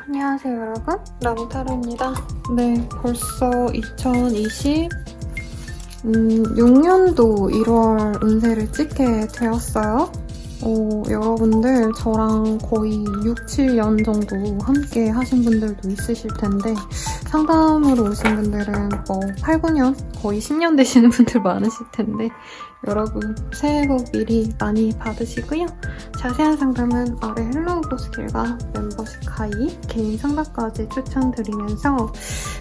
안녕하세요 여러분, 라무타로입니다. 네, 벌써 2026년도 1월 운세를 찍게 되었어요. 여러분들 저랑 거의 6, 7년 정도 함께 하신 분들도 있으실 텐데 상담으로 오신 분들은 8, 9년, 거의 10년 되시는 분들 많으실 텐데 여러분 새해 복 미리 많이 받으시고요. 자세한 상담은 아래 헬로우보스길과 멤버십 가입, 개인 상담까지 추천드리면서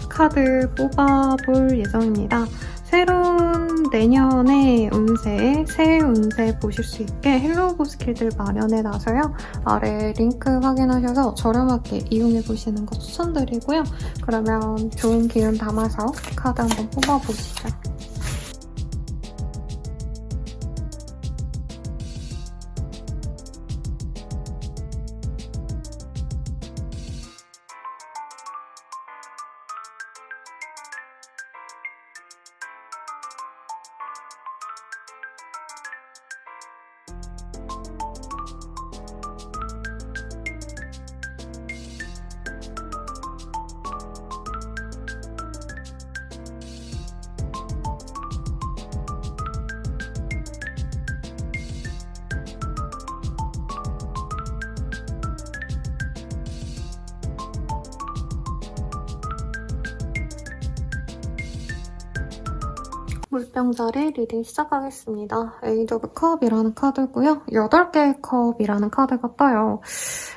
카드 뽑아볼 예정입니다. 새로운 내년의 운세, 새해 운세 보실 수 있게 헬로우보스킬들 마련해놔서요. 아래 링크 확인하셔서 저렴하게 이용해보시는 거 추천드리고요. 그러면 좋은 기운 담아서 카드 한번 뽑아보시죠. 물병자리 리딩 시작하겠습니다. 에이드 오브 컵이라는 카드고요. 8개의 컵이라는 카드가 떠요.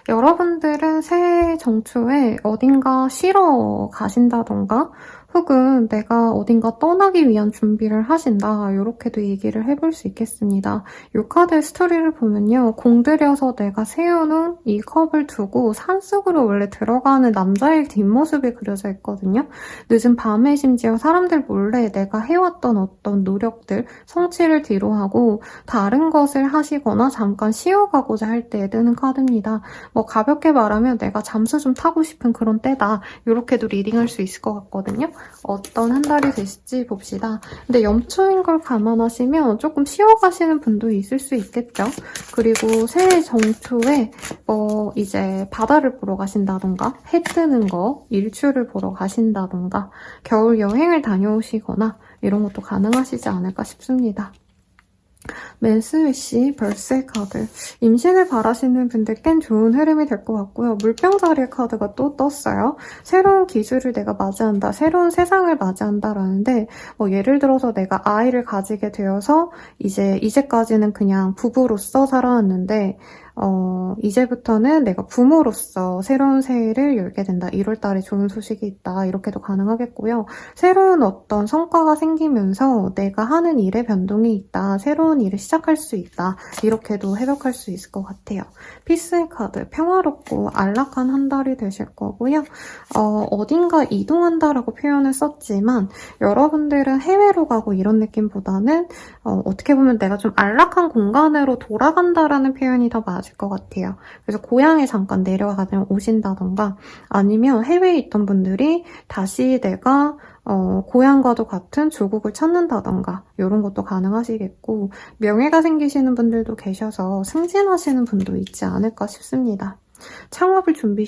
여러분들은 새해 정초에 어딘가 쉬러 가신다던가 혹은 내가 어딘가 떠나기 위한 준비를 하신다, 이렇게도 얘기를 해볼 수 있겠습니다. 이 카드의 스토리를 보면요, 공들여서 내가 세워놓은 이 컵을 두고 산속으로 원래 들어가는 남자의 뒷모습이 그려져 있거든요. 늦은 밤에 심지어 사람들 몰래 내가 해왔던 어떤 노력들, 성취를 뒤로하고 다른 것을 하시거나 잠깐 쉬어가고자 할 때에 뜨는 카드입니다. 가볍게 말하면 내가 잠수 좀 타고 싶은 그런 때다, 이렇게도 리딩할 수 있을 것 같거든요. 어떤 한 달이 되실지 봅시다. 근데 염초인 걸 감안하시면 조금 쉬어가시는 분도 있을 수 있겠죠. 그리고 새해 정초에 이제 바다를 보러 가신다던가 해 뜨는 거, 일출을 보러 가신다던가 겨울 여행을 다녀오시거나 이런 것도 가능하시지 않을까 싶습니다. 맨스위시 벌새 카드. 임신을 바라시는 분들께는 좋은 흐름이 될 것 같고요. 물병자리 카드가 또 떴어요. 새로운 기술을 내가 맞이한다, 새로운 세상을 맞이한다라는데 예를 들어서 내가 아이를 가지게 되어서 이제까지는 그냥 부부로서 살아왔는데 이제부터는 내가 부모로서 새로운 새해를 열게 된다. 1월달에 좋은 소식이 있다. 이렇게도 가능하겠고요. 새로운 어떤 성과가 생기면서 내가 하는 일에 변동이 있다. 새로운 일을 시작할 수 있다. 이렇게도 해석할 수 있을 것 같아요. 피스의 카드, 평화롭고 안락한 한 달이 되실 거고요. 어딘가 이동한다라고 표현을 썼지만 여러분들은 해외로 가고 이런 느낌보다는 어떻게 보면 내가 좀 안락한 공간으로 돌아간다라는 표현이 더 맞을 것 같아요. 그래서 고향에 잠깐 내려가면 오신다던가 아니면 해외에 있던 분들이 다시 내가 고향과도 같은 조국을 찾는다던가 이런 것도 가능하시겠고, 명예가 생기시는 분들도 계셔서 승진하시는 분도 있지 않을까 싶습니다. 창업을 준비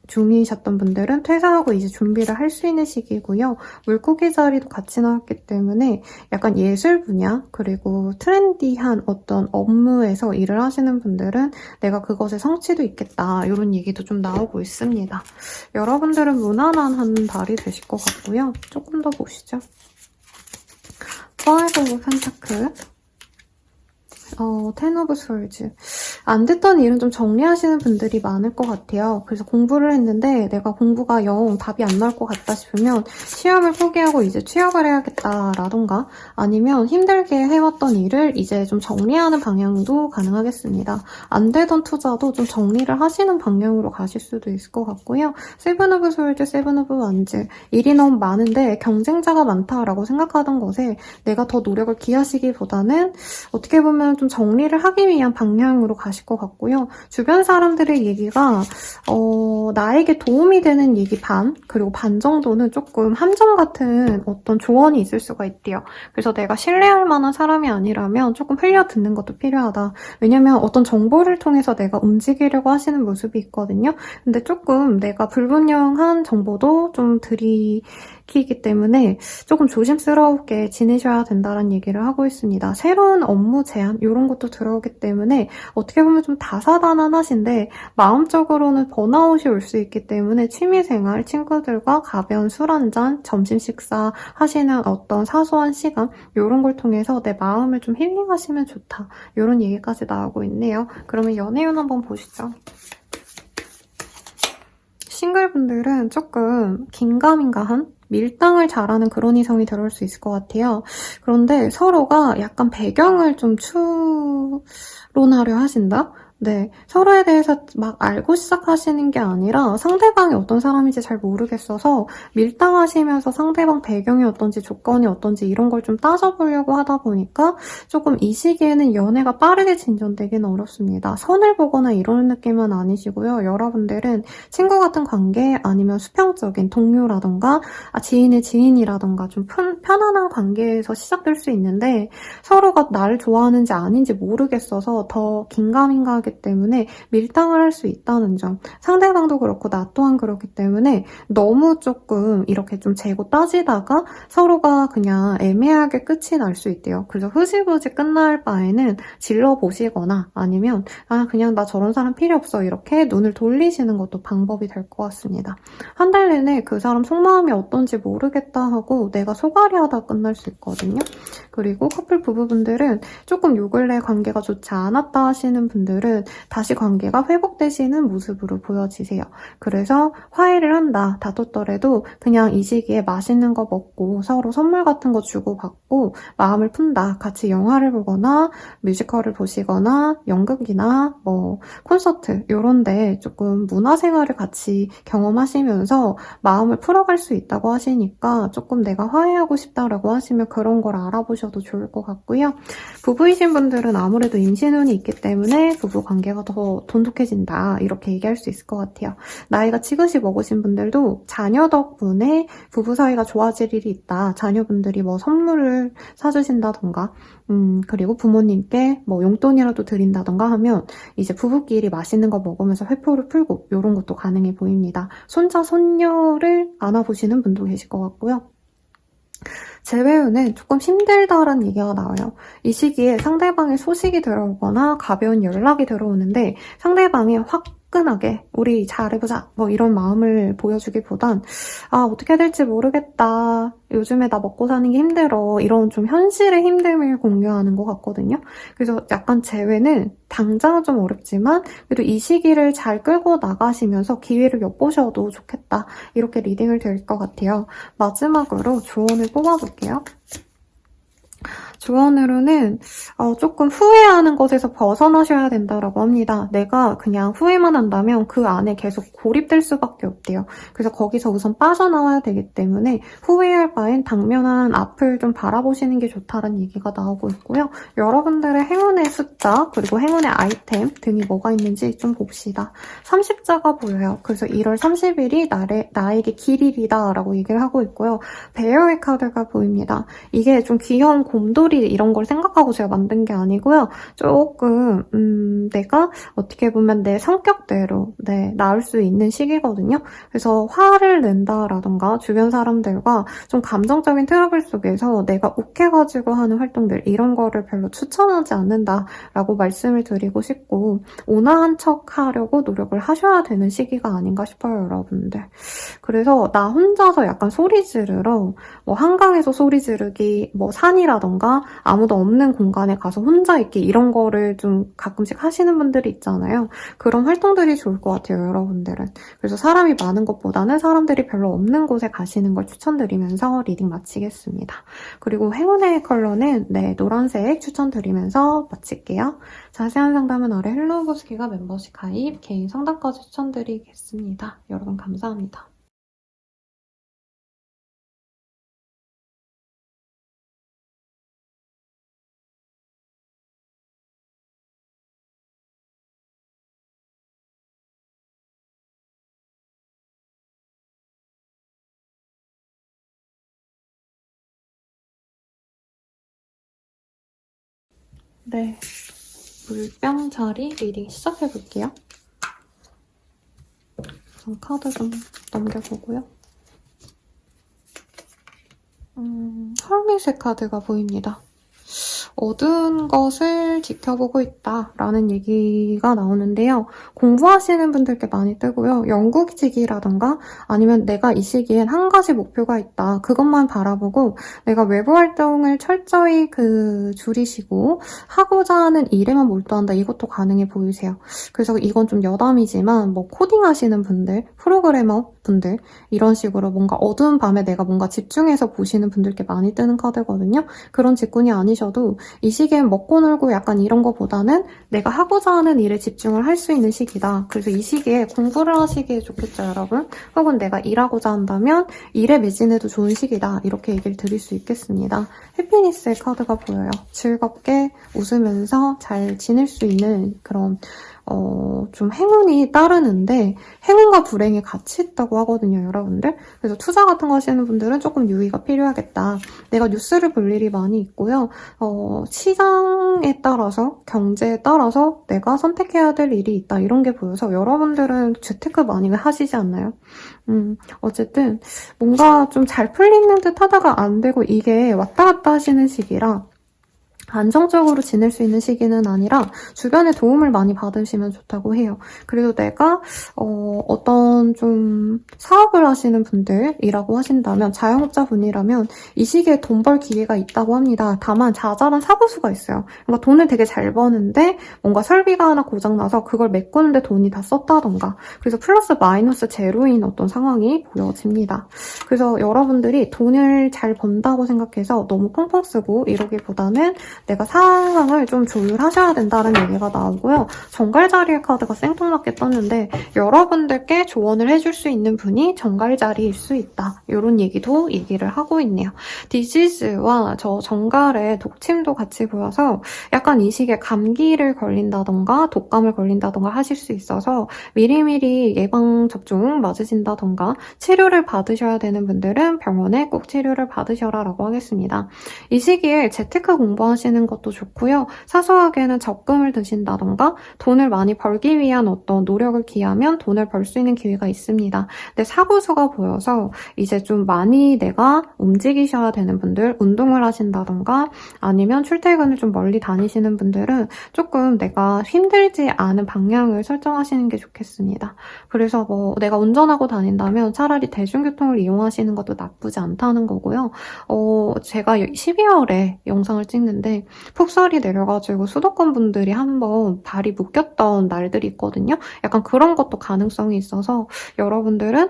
중이셨던 분들은 퇴사하고 이제 준비를 할 수 있는 시기고요. 물고기 자리도 같이 나왔기 때문에 약간 예술 분야 그리고 트렌디한 어떤 업무에서 일을 하시는 분들은 내가 그것에 성취도 있겠다, 이런 얘기도 좀 나오고 있습니다. 여러분들은 무난한 한 달이 되실 것 같고요. 조금 더 보시죠. 파이브 오브 펜타클, 텐 오브 솔즈. 안 됐던 일은 좀 정리하시는 분들이 많을 것 같아요. 그래서 공부를 했는데 내가 공부가 영 답이 안 나올 것 같다 싶으면 시험을 포기하고 이제 취업을 해야겠다라던가 아니면 힘들게 해왔던 일을 이제 좀 정리하는 방향도 가능하겠습니다. 안 되던 투자도 좀 정리를 하시는 방향으로 가실 수도 있을 것 같고요. 세븐 오브 솔즈, 세븐 오브 완즈. 일이 너무 많은데 경쟁자가 많다라고 생각하던 것에 내가 더 노력을 기하시기보다는 어떻게 보면 좀 정리를 하기 위한 방향으로 가실 나실 것 같고요. 주변 사람들의 얘기가 나에게 도움이 되는 얘기 반, 그리고 반 정도는 조금 함정 같은 어떤 조언이 있을 수가 있대요. 그래서 내가 신뢰할 만한 사람이 아니라면 조금 흘려 듣는 것도 필요하다. 왜냐면 어떤 정보를 통해서 내가 움직이려고 하시는 모습이 있거든요. 근데 조금 내가 불분명한 정보도 좀 들이키기 때문에 조금 조심스럽게 지내셔야 된다는 얘기를 하고 있습니다. 새로운 업무 제안 이런 것도 들어오기 때문에 어떻게 보면 좀 다사다난하신데 마음적으로는 번아웃이 올 수 있기 때문에 취미생활, 친구들과 가벼운 술 한잔, 점심 식사 하시는 어떤 사소한 시간 이런 걸 통해서 내 마음을 좀 힐링하시면 좋다. 이런 얘기까지 나오고 있네요. 그러면 연애운 한번 보시죠. 싱글분들은 조금 긴가민가한 밀당을 잘하는 그런 이성이 들어올 수 있을 것 같아요. 그런데 서로가 약간 배경을 좀 추론하려 하신다? 네, 서로에 대해서 막 알고 시작하시는 게 아니라 상대방이 어떤 사람인지 잘 모르겠어서 밀당하시면서 상대방 배경이 어떤지 조건이 어떤지 이런 걸 좀 따져보려고 하다 보니까 조금 이 시기에는 연애가 빠르게 진전되기는 어렵습니다. 선을 보거나 이런 느낌은 아니시고요. 여러분들은 친구 같은 관계 아니면 수평적인 동료라던가 지인의 지인이라던가 좀 편안한 관계에서 시작될 수 있는데 서로가 나를 좋아하는지 아닌지 모르겠어서 더 긴가민가하기 때문에 밀당을 할 수 있다는 점. 상대방도 그렇고 나 또한 그렇기 때문에 너무 조금 이렇게 좀 재고 따지다가 서로가 그냥 애매하게 끝이 날 수 있대요. 그래서 흐지부지 끝날 바에는 질러보시거나 아니면 그냥 나 저런 사람 필요 없어 이렇게 눈을 돌리시는 것도 방법이 될 것 같습니다. 한 달 내내 그 사람 속마음이 어떤지 모르겠다 하고 내가 소갈이 하다 끝날 수 있거든요. 그리고 커플 부부분들은 조금 요 근래 관계가 좋지 않았다 하시는 분들은 다시 관계가 회복되시는 모습으로 보여지세요. 그래서 화해를 한다, 다퉜더라도 그냥 이 시기에 맛있는 거 먹고 서로 선물 같은 거 주고받고 마음을 푼다. 같이 영화를 보거나 뮤지컬을 보시거나 연극이나 뭐 콘서트 이런 데 조금 문화생활을 같이 경험하시면서 마음을 풀어갈 수 있다고 하시니까 조금 내가 화해하고 싶다라고 하시면 그런 걸 알아보셔도 좋을 것 같고요. 부부이신 분들은 아무래도 임신운이 있기 때문에 부부 관계가 더 돈독해진다 이렇게 얘기할 수 있을 것 같아요. 나이가 지긋이 먹으신 분들도 자녀 덕분에 부부 사이가 좋아질 일이 있다. 자녀분들이 뭐 선물을 사주신다던가 그리고 부모님께 뭐 용돈이라도 드린다던가 하면 이제 부부끼리 맛있는 거 먹으면서 회포를 풀고 이런 것도 가능해 보입니다. 손자, 손녀를 안아보시는 분도 계실 것 같고요. 재회운은 조금 힘들다라는 얘기가 나와요. 이 시기에 상대방의 소식이 들어오거나 가벼운 연락이 들어오는데 상대방이 화끈하게 우리 잘해보자 뭐 이런 마음을 보여주기보단 어떻게 해야 될지 모르겠다. 요즘에 나 먹고 사는 게 힘들어. 이런 좀 현실의 힘듦을 공유하는 것 같거든요. 그래서 약간 재회는 당장은 좀 어렵지만 그래도 이 시기를 잘 끌고 나가시면서 기회를 엿보셔도 좋겠다. 이렇게 리딩을 드릴 것 같아요. 마지막으로 조언을 뽑아볼게요. 조언으로는 조금 후회하는 것에서 벗어나셔야 된다라고 합니다. 내가 그냥 후회만 한다면 그 안에 계속 고립될 수밖에 없대요. 그래서 거기서 우선 빠져나와야 되기 때문에 후회할 바엔 당면한 앞을 좀 바라보시는 게 좋다는 얘기가 나오고 있고요. 여러분들의 행운의 숫자 그리고 행운의 아이템 등이 뭐가 있는지 좀 봅시다. 30자가 보여요. 그래서 1월 30일이 나에게 길일이다라고 얘기를 하고 있고요. 배려의 카드가 보입니다. 이게 좀 귀여운 곰돌이 이런 걸 생각하고 제가 만든 게 아니고요. 조금 내가 어떻게 보면 내 성격대로 나을 수 있는 시기거든요. 그래서 화를 낸다라던가 주변 사람들과 좀 감정적인 트러블 속에서 내가 욱해가지고 하는 활동들 이런 거를 별로 추천하지 않는다라고 말씀을 드리고 싶고 온화한 척 하려고 노력을 하셔야 되는 시기가 아닌가 싶어요, 여러분들. 그래서 나 혼자서 약간 소리 지르러 뭐 한강에서 소리 지르기, 뭐 산이라던가 아무도 없는 공간에 가서 혼자 있기 이런 거를 좀 가끔씩 하시는 분들이 있잖아요. 그런 활동들이 좋을 것 같아요, 여러분들은. 그래서 사람이 많은 것보다는 사람들이 별로 없는 곳에 가시는 걸 추천드리면서 리딩 마치겠습니다. 그리고 행운의 컬러는 노란색 추천드리면서 마칠게요. 자세한 상담은 아래 헬로우보스기가 멤버십 가입, 개인 상담까지 추천드리겠습니다. 여러분 감사합니다. 네, 물병 자리 리딩 시작해볼게요. 우선 카드 좀 넘겨보고요. 헐밋의 카드가 보입니다. 어두운 것을 지켜보고 있다라는 얘기가 나오는데요. 공부하시는 분들께 많이 뜨고요. 연구직이라던가 아니면 내가 이 시기엔 한 가지 목표가 있다. 그것만 바라보고 내가 외부 활동을 철저히 줄이시고 하고자 하는 일에만 몰두한다. 이것도 가능해 보이세요. 그래서 이건 좀 여담이지만 뭐 코딩하시는 분들, 프로그래머 분들 이런 식으로 뭔가 어두운 밤에 내가 뭔가 집중해서 보시는 분들께 많이 뜨는 카드거든요. 그런 직군이 아니셔도 이 시기엔 먹고 놀고 약간 이런 거보다는 내가 하고자 하는 일에 집중을 할 수 있는 시기다. 그래서 이 시기에 공부를 하시기에 좋겠죠, 여러분? 혹은 내가 일하고자 한다면 일에 매진해도 좋은 시기다. 이렇게 얘기를 드릴 수 있겠습니다. 해피니스의 카드가 보여요. 즐겁게 웃으면서 잘 지낼 수 있는 그런 좀 행운이 따르는데 행운과 불행이 같이 있다고 하거든요, 여러분들. 그래서 투자 같은 거 하시는 분들은 조금 유의가 필요하겠다. 내가 뉴스를 볼 일이 많이 있고요. 시장에 따라서, 경제에 따라서 내가 선택해야 될 일이 있다. 이런 게 보여서 여러분들은 재테크 많이 하시지 않나요? 어쨌든 뭔가 좀 잘 풀리는 듯 하다가 안 되고 이게 왔다 갔다 하시는 시기라 안정적으로 지낼 수 있는 시기는 아니라 주변의 도움을 많이 받으시면 좋다고 해요. 그리고 내가 어떤 좀 사업을 하시는 분들이라고 하신다면 자영업자분이라면 이 시기에 돈 벌 기회가 있다고 합니다. 다만 자잘한 사고수가 있어요. 그러니까 돈을 되게 잘 버는데 뭔가 설비가 하나 고장나서 그걸 메꾸는데 돈이 다 썼다던가 그래서 플러스 마이너스 제로인 어떤 상황이 보여집니다. 그래서 여러분들이 돈을 잘 번다고 생각해서 너무 펑펑 쓰고 이러기보다는 내가 상황을 좀 조율하셔야 된다는 얘기가 나오고요. 정갈자리의 카드가 생뚱맞게 떴는데 여러분들께 조언을 해줄 수 있는 분이 정갈자리일 수 있다. 이런 얘기를 하고 있네요. 디지즈와 저 정갈의 독침도 같이 보여서 약간 이 시기에 감기를 걸린다던가 독감을 걸린다던가 하실 수 있어서 미리미리 예방접종 맞으신다던가 치료를 받으셔야 되는 분들은 병원에 꼭 치료를 받으셔라 라고 하겠습니다. 이 시기에 재테크 공부하시는 것도 좋고요. 사소하게는 적금을 드신다던가 돈을 많이 벌기 위한 어떤 노력을 기하면 돈을 벌 수 있는 기회가 있습니다. 근데 사고수가 보여서 이제 좀 많이 내가 움직이셔야 되는 분들, 운동을 하신다던가 아니면 출퇴근을 좀 멀리 다니시는 분들은 조금 내가 힘들지 않은 방향을 설정하시는 게 좋겠습니다. 그래서 뭐 내가 운전하고 다닌다면 차라리 대중교통을 이용하시는 것도 나쁘지 않다는 거고요. 제가 12월에 영상을 찍는데 폭설이 내려가지고 수도권 분들이 한번 발이 묶였던 날들이 있거든요. 약간 그런 것도 가능성이 있어서 여러분들은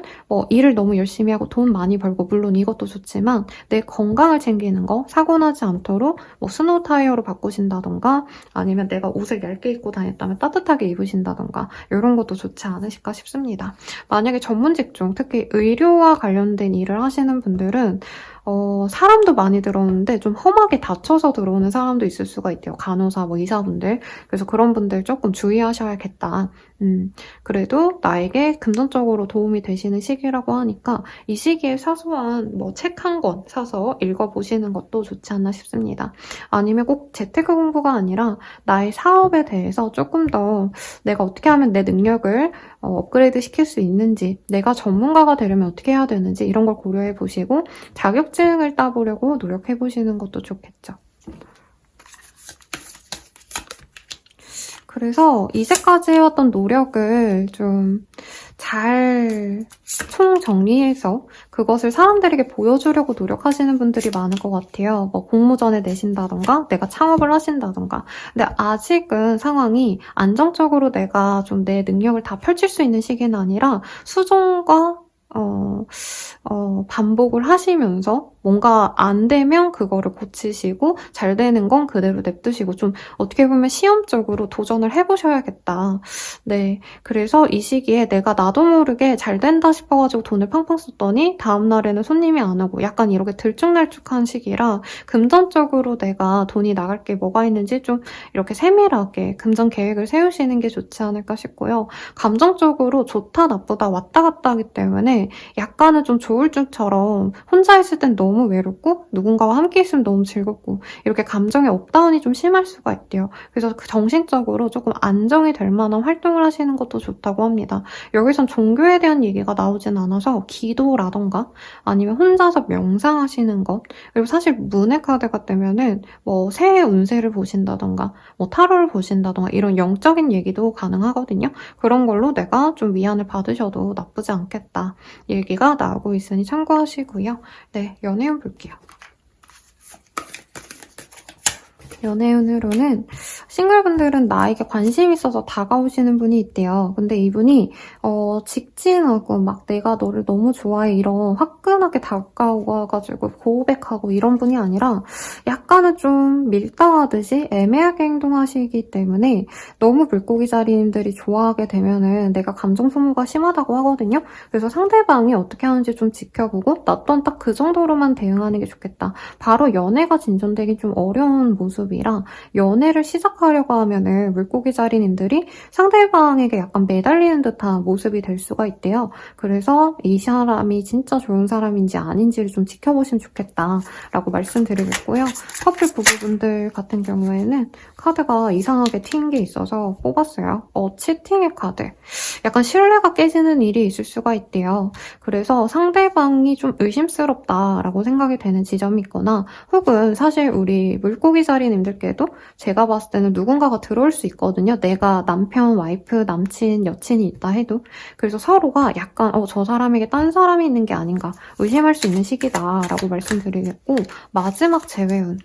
일을 너무 열심히 하고 돈 많이 벌고 물론 이것도 좋지만 내 건강을 챙기는 거 사고 나지 않도록 스노우 타이어로 바꾸신다던가 아니면 내가 옷을 얇게 입고 다녔다면 따뜻하게 입으신다던가 이런 것도 좋지 않으실까 싶습니다. 만약에 전문 직종 특히 의료와 관련된 일을 하시는 분들은 사람도 많이 들어오는데 좀 험하게 다쳐서 들어오는 사람도 있을 수가 있대요. 간호사, 의사분들. 그래서 그런 분들 조금 주의하셔야겠다. 그래도 나에게 금전적으로 도움이 되시는 시기라고 하니까 이 시기에 사소한 책 한 권 사서 읽어보시는 것도 좋지 않나 싶습니다. 아니면 꼭 재테크 공부가 아니라 나의 사업에 대해서 조금 더 내가 어떻게 하면 내 능력을 업그레이드 시킬 수 있는지 내가 전문가가 되려면 어떻게 해야 되는지 이런 걸 고려해 보시고 자격증을 따보려고 노력해 보시는 것도 좋겠죠. 그래서 이제까지 해왔던 노력을 좀 잘 총정리해서 그것을 사람들에게 보여주려고 노력하시는 분들이 많을 것 같아요. 공모전에 내신다던가 내가 창업을 하신다던가 근데 아직은 상황이 안정적으로 내가 좀 내 능력을 다 펼칠 수 있는 시기는 아니라 수정과 반복을 하시면서 뭔가 안 되면 그거를 고치시고 잘 되는 건 그대로 냅두시고 좀 어떻게 보면 시험적으로 도전을 해보셔야겠다. 네, 그래서 이 시기에 내가 나도 모르게 잘 된다 싶어가지고 돈을 팡팡 썼더니 다음날에는 손님이 안 오고 약간 이렇게 들쭉날쭉한 시기라 금전적으로 내가 돈이 나갈 게 뭐가 있는지 좀 이렇게 세밀하게 금전 계획을 세우시는 게 좋지 않을까 싶고요. 감정적으로 좋다 나쁘다 왔다 갔다 하기 때문에 약간은 좀 조울증처럼 혼자 있을 땐 너무 너무 외롭고 누군가와 함께 있으면 너무 즐겁고 이렇게 감정의 업다운이 좀 심할 수가 있대요. 그래서 그 정신적으로 조금 안정이 될 만한 활동을 하시는 것도 좋다고 합니다. 여기선 종교에 대한 얘기가 나오진 않아서 기도라던가 아니면 혼자서 명상하시는 것, 그리고 사실 문의 카드가 뜨면은 뭐 새해 운세를 보신다던가 뭐 타로를 보신다던가 이런 영적인 얘기도 가능하거든요. 그런 걸로 내가 좀 위안을 받으셔도 나쁘지 않겠다 얘기가 나오고 있으니 참고하시고요. 네, 연애운 볼게요. 연애운으로는 싱글분들은 나에게 관심 있어서 다가오시는 분이 있대요. 근데 이분이 직진하고 막 내가 너를 너무 좋아해 이런 화끈하게 다가와가지고 고백하고 이런 분이 아니라 약간은 좀 밀당하듯이 애매하게 행동하시기 때문에 너무 물고기 자리님들이 좋아하게 되면은 내가 감정 소모가 심하다고 하거든요. 그래서 상대방이 어떻게 하는지 좀 지켜보고 나 또한 딱 그 정도로만 대응하는 게 좋겠다. 바로 연애가 진전되기 좀 어려운 모습이라 연애를 시작하려고 하면은 물고기 자리님들이 상대방에게 약간 매달리는 듯한 모습이 될 수가 있대요. 그래서 이 사람이 진짜 좋은 사람인지 아닌지를 좀 지켜보시면 좋겠다라고 말씀드리겠고요. 커플 부부분들 같은 경우에는 카드가 이상하게 튄 게 있어서 뽑았어요. 치팅의 카드. 약간 신뢰가 깨지는 일이 있을 수가 있대요. 그래서 상대방이 좀 의심스럽다라고 생각이 되는 지점이 있거나 혹은 사실 우리 물고기 자리님들께도 제가 봤을 때는 누군가가 들어올 수 있거든요. 내가 남편, 와이프, 남친, 여친이 있다 해도. 그래서 서로가 약간 저 사람에게 딴 사람이 있는 게 아닌가 의심할 수 있는 시기다라고 말씀드리겠고, 마지막 재회운.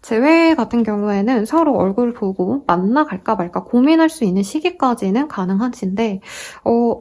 재회 같은 경우에는 서로 얼굴 보고 만나 갈까 말까 고민할 수 있는 시기까지는 가능한데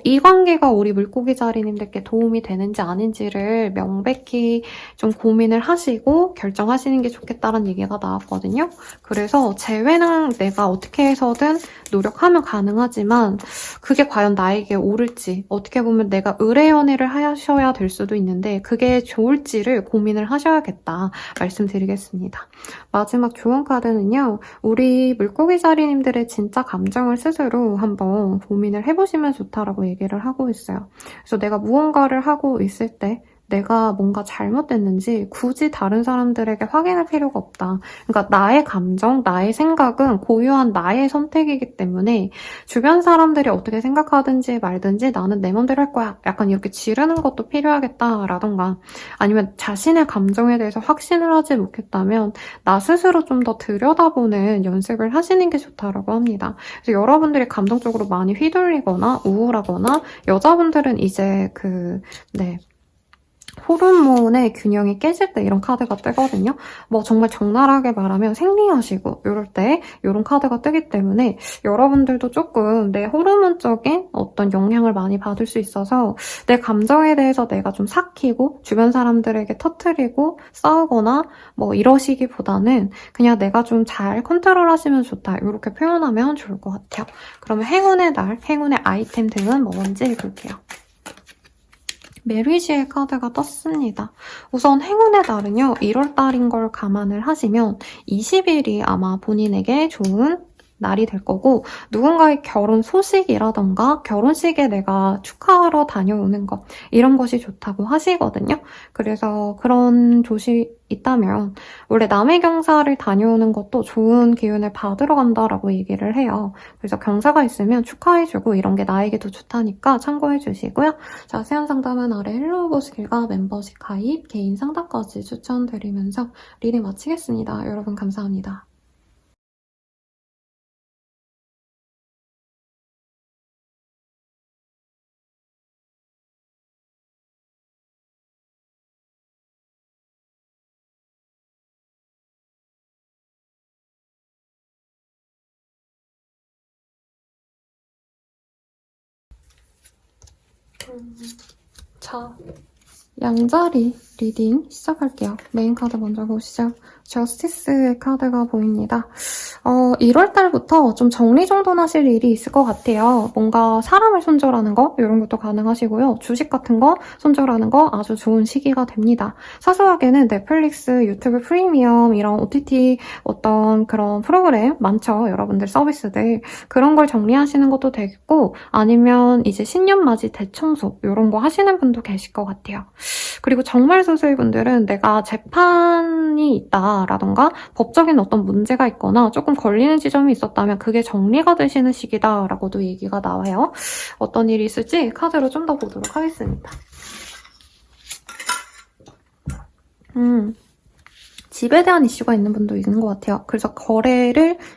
이 관계가 우리 물고기 자리님들께 도움이 되는지 아닌지를 명백히 좀 고민을 하시고 결정하시는 게 좋겠다는 얘기가 나왔거든요. 그래서 재회는 내가 어떻게 해서든 노력하면 가능하지만 그게 과연 나에게 옳을지, 어떻게 보면 내가 의뢰 연애를 하셔야 될 수도 있는데 그게 좋을지를 고민을 하셔야겠다 말씀드리겠습니다. 마지막 조언 카드는요. 우리 물고기 자리님들의 진짜 감정을 스스로 한번 고민을 해보시면 좋다라고 얘기를 하고 있어요. 그래서 내가 무언가를 하고 있을 때 내가 뭔가 잘못됐는지 굳이 다른 사람들에게 확인할 필요가 없다. 그러니까 나의 감정, 나의 생각은 고유한 나의 선택이기 때문에 주변 사람들이 어떻게 생각하든지 말든지 나는 내 맘대로 할 거야. 약간 이렇게 지르는 것도 필요하겠다라던가 아니면 자신의 감정에 대해서 확신을 하지 못했다면 나 스스로 좀 더 들여다보는 연습을 하시는 게 좋다라고 합니다. 그래서 여러분들이 감정적으로 많이 휘둘리거나 우울하거나 여자분들은 이제 호르몬의 균형이 깨질 때 이런 카드가 뜨거든요. 뭐 정말 적나라하게 말하면 생리하시고 이럴 때 이런 카드가 뜨기 때문에 여러분들도 조금 내 호르몬적인 어떤 영향을 많이 받을 수 있어서 내 감정에 대해서 내가 좀 삭히고 주변 사람들에게 터뜨리고 싸우거나 뭐 이러시기보다는 그냥 내가 좀 잘 컨트롤하시면 좋다 이렇게 표현하면 좋을 것 같아요. 그러면 행운의 날, 행운의 아이템 등은 뭔지 볼게요. 메리지의 카드가 떴습니다. 우선 행운의 달은요. 1월달인 걸 감안을 하시면 20일이 아마 본인에게 좋은 날이 될 거고 누군가의 결혼 소식이라던가 결혼식에 내가 축하하러 다녀오는 것 이런 것이 좋다고 하시거든요. 그래서 그런 조시 있다면 원래 남의 경사를 다녀오는 것도 좋은 기운을 받으러 간다라고 얘기를 해요. 그래서 경사가 있으면 축하해주고 이런 게 나에게도 좋다니까 참고해주시고요. 자세한 상담은 아래 헬로우보스길과 멤버십 가입, 개인 상담까지 추천드리면서 리딩 마치겠습니다. 여러분 감사합니다. 자, 양자리 리딩 시작할게요. 메인 카드 먼저 보시죠. 저스티스의 카드가 보입니다. 1월달부터 좀 정리정돈하실 일이 있을 것 같아요. 뭔가 사람을 손절하는 거 이런 것도 가능하시고요. 주식 같은 거 손절하는 거 아주 좋은 시기가 됩니다. 사소하게는 넷플릭스, 유튜브 프리미엄 이런 OTT 어떤 그런 프로그램 많죠. 여러분들 서비스들. 그런 걸 정리하시는 것도 되겠고 아니면 이제 신년맞이 대청소 이런 거 하시는 분도 계실 것 같아요. 그리고 정말 소수의 분들은 내가 재판이 있다라던가 법적인 어떤 문제가 있거나 조금 걸리는 지점이 있었다면 그게 정리가 되시는 시기다라고도 얘기가 나와요. 어떤 일이 있을지 카드로 좀 더 보도록 하겠습니다. 집에 대한 이슈가 있는 분도 있는 것 같아요. 그래서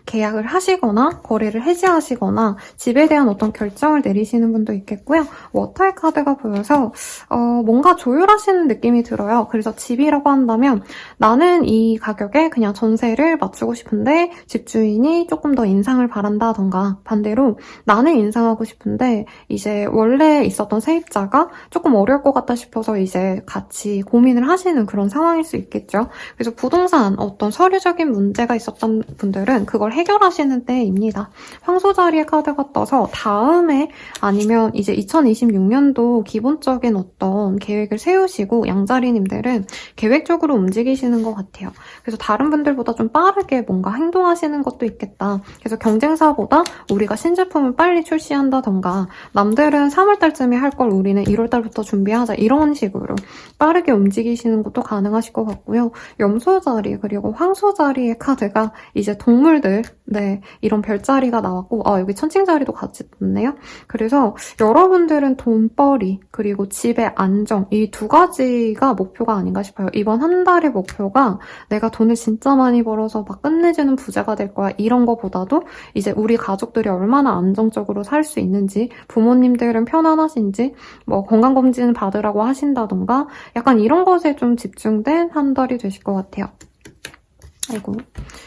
계약을 하시거나 거래를 해지하시거나 집에 대한 어떤 결정을 내리시는 분도 있겠고요. 워터의 카드가 보여서 뭔가 조율하시는 느낌이 들어요. 그래서 집이라고 한다면 나는 이 가격에 그냥 전세를 맞추고 싶은데 집주인이 조금 더 인상을 바란다던가, 반대로 나는 인상하고 싶은데 이제 원래 있었던 세입자가 조금 어려울 것 같다 싶어서 이제 같이 고민을 하시는 그런 상황일 수 있겠죠. 그래서 부동산 어떤 서류적인 문제가 있었던 분들은 그걸 해결하시는 때입니다. 황소 자리의 카드가 떠서 다음에 아니면 이제 2026년도 기본적인 어떤 계획을 세우시고 양자리님들은 계획적으로 움직이시는 것 같아요. 그래서 다른 분들보다 좀 빠르게 뭔가 행동하시는 것도 있겠다. 그래서 경쟁사보다 우리가 신제품을 빨리 출시한다던가, 남들은 3월달쯤에 할 걸 우리는 1월달부터 준비하자, 이런 식으로 빠르게 움직이시는 것도 가능하실 것 같고요. 염소 자리 그리고 황소 자리의 카드가 이제 동물들, 네, 이런 별자리가 나왔고, 여기 천칭 자리도 같이 떴네요. 그래서 여러분들은 돈벌이 그리고 집의 안정, 이 두 가지가 목표가 아닌가 싶어요. 이번 한 달의 목표가 내가 돈을 진짜 많이 벌어서 막 끝내주는 부자가 될 거야, 이런 거보다도 이제 우리 가족들이 얼마나 안정적으로 살 수 있는지, 부모님들은 편안하신지, 뭐 건강검진 받으라고 하신다던가, 약간 이런 것에 좀 집중된 한 달이 되실 것 같아요. 아이고.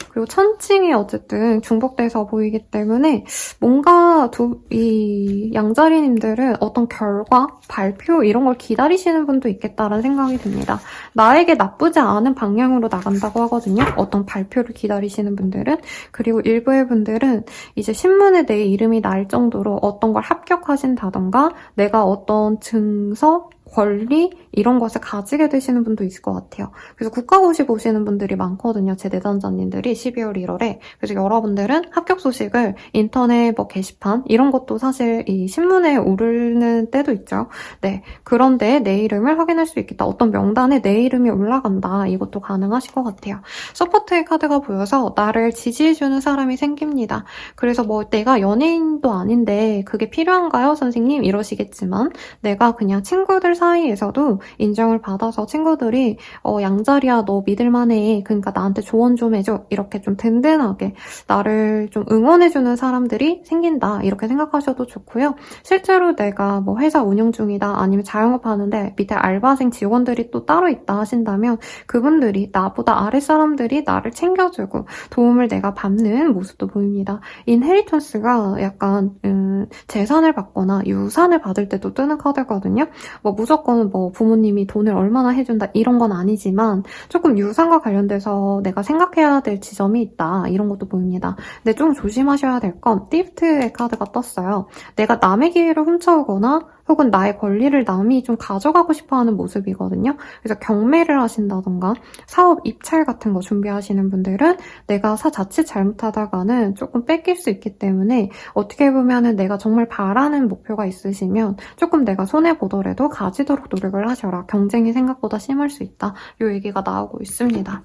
그리고 천칭이 어쨌든 중복돼서 보이기 때문에 뭔가 이 양자리님들은 어떤 결과, 발표 이런 걸 기다리시는 분도 있겠다라는 생각이 듭니다. 나에게 나쁘지 않은 방향으로 나간다고 하거든요. 어떤 발표를 기다리시는 분들은. 그리고 일부의 분들은 이제 신문에 내 이름이 날 정도로 어떤 걸 합격하신다던가, 내가 어떤 증서, 권리 이런 것을 가지게 되시는 분도 있을 것 같아요. 그래서 국가고시 보시는 분들이 많거든요. 제 내담자님들이 12월 1월에. 그래서 여러분들은 합격 소식을 인터넷 뭐 게시판 이런 것도 사실 이 신문에 오르는 때도 있죠. 네, 그런데 내 이름을 확인할 수 있겠다. 어떤 명단에 내 이름이 올라간다. 이것도 가능하실 것 같아요. 서포트의 카드가 보여서 나를 지지해주는 사람이 생깁니다. 그래서 뭐 내가 연예인도 아닌데 그게 필요한가요, 선생님? 이러시겠지만 내가 그냥 친구들 사이에서도 인정을 받아서 친구들이 양자리야 너 믿을만해, 그러니까 나한테 조언 좀 해줘, 이렇게 좀 든든하게 나를 좀 응원해주는 사람들이 생긴다, 이렇게 생각하셔도 좋고요. 실제로 내가 뭐 회사 운영 중이다, 아니면 자영업 하는데 밑에 알바생 직원들이 또 따로 있다 하신다면 그분들이, 나보다 아랫사람들이 나를 챙겨주고 도움을 내가 받는 모습도 보입니다. 인헤리턴스가 약간 재산을 받거나 유산을 받을 때도 뜨는 카드거든요. 뭐 무조건 뭐 부모님이 돈을 얼마나 해준다 이런 건 아니지만 조금 유산과 관련돼서 내가 생각해야 될 지점이 있다, 이런 것도 보입니다. 근데 좀 조심하셔야 될 건 티프트의 카드가 떴어요. 내가 남의 기회를 훔쳐오거나 혹은 나의 권리를 남이 좀 가져가고 싶어하는 모습이거든요. 그래서 경매를 하신다던가 사업 입찰 같은 거 준비하시는 분들은 내가 자칫 잘못하다가는 조금 뺏길 수 있기 때문에 어떻게 보면은 내가 정말 바라는 목표가 있으시면 조금 내가 손해보더라도 가지도록 노력을 하셔라. 경쟁이 생각보다 심할 수 있다. 이 얘기가 나오고 있습니다.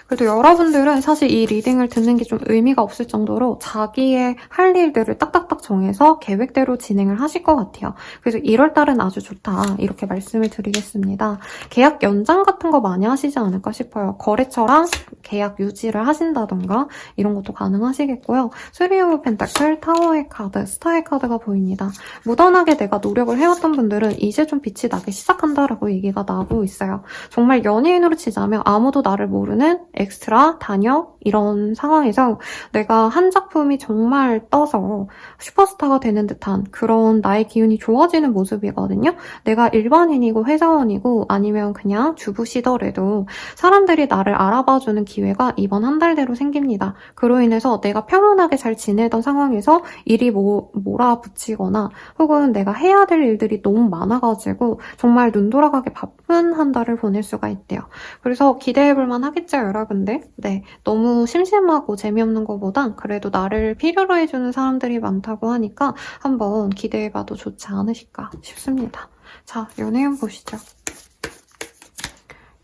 그래도 여러분들은 사실 이 리딩을 듣는 게 좀 의미가 없을 정도로 자기의 할 일들을 딱딱딱 정해서 계획대로 진행을 하실 것 같아요. 그래서 1월달은 아주 좋다, 이렇게 말씀을 드리겠습니다. 계약 연장 같은 거 많이 하시지 않을까 싶어요. 거래처랑 계약 유지를 하신다던가 이런 것도 가능하시겠고요. 쓰리 오브 펜타클, 타워의 카드, 스타의 카드가 보입니다. 무던하게 내가 노력을 해왔던 분들은 이제 좀 빛이 나기 시작한다라고 얘기가 나오고 있어요. 정말 연예인으로 치자면 아무도 나를 모르는 엑스트라, 단역 이런 상황에서 내가 한 작품이 정말 떠서 슈퍼스타가 되는 듯한 그런 나의 기운이 좋아지는 모습이거든요. 내가 일반인이고 회사원이고 아니면 그냥 주부시더라도 사람들이 나를 알아봐주는 기회가 이번 한 달대로 생깁니다. 그로 인해서 내가 평온하게 잘 지내던 상황에서 일이 몰아붙이거나 혹은 내가 해야 될 일들이 너무 많아가지고 정말 눈 돌아가게 바쁜 한 달을 보낼 수가 있대요. 그래서 기대해볼만 하겠죠, 여러분들? 네, 너무 심심하고 재미없는 것보단 그래도 나를 필요로 해주는 사람들이 많다고 하니까 한번 기대해봐도 좋지 않으실까 싶습니다. 자, 연애운 보시죠.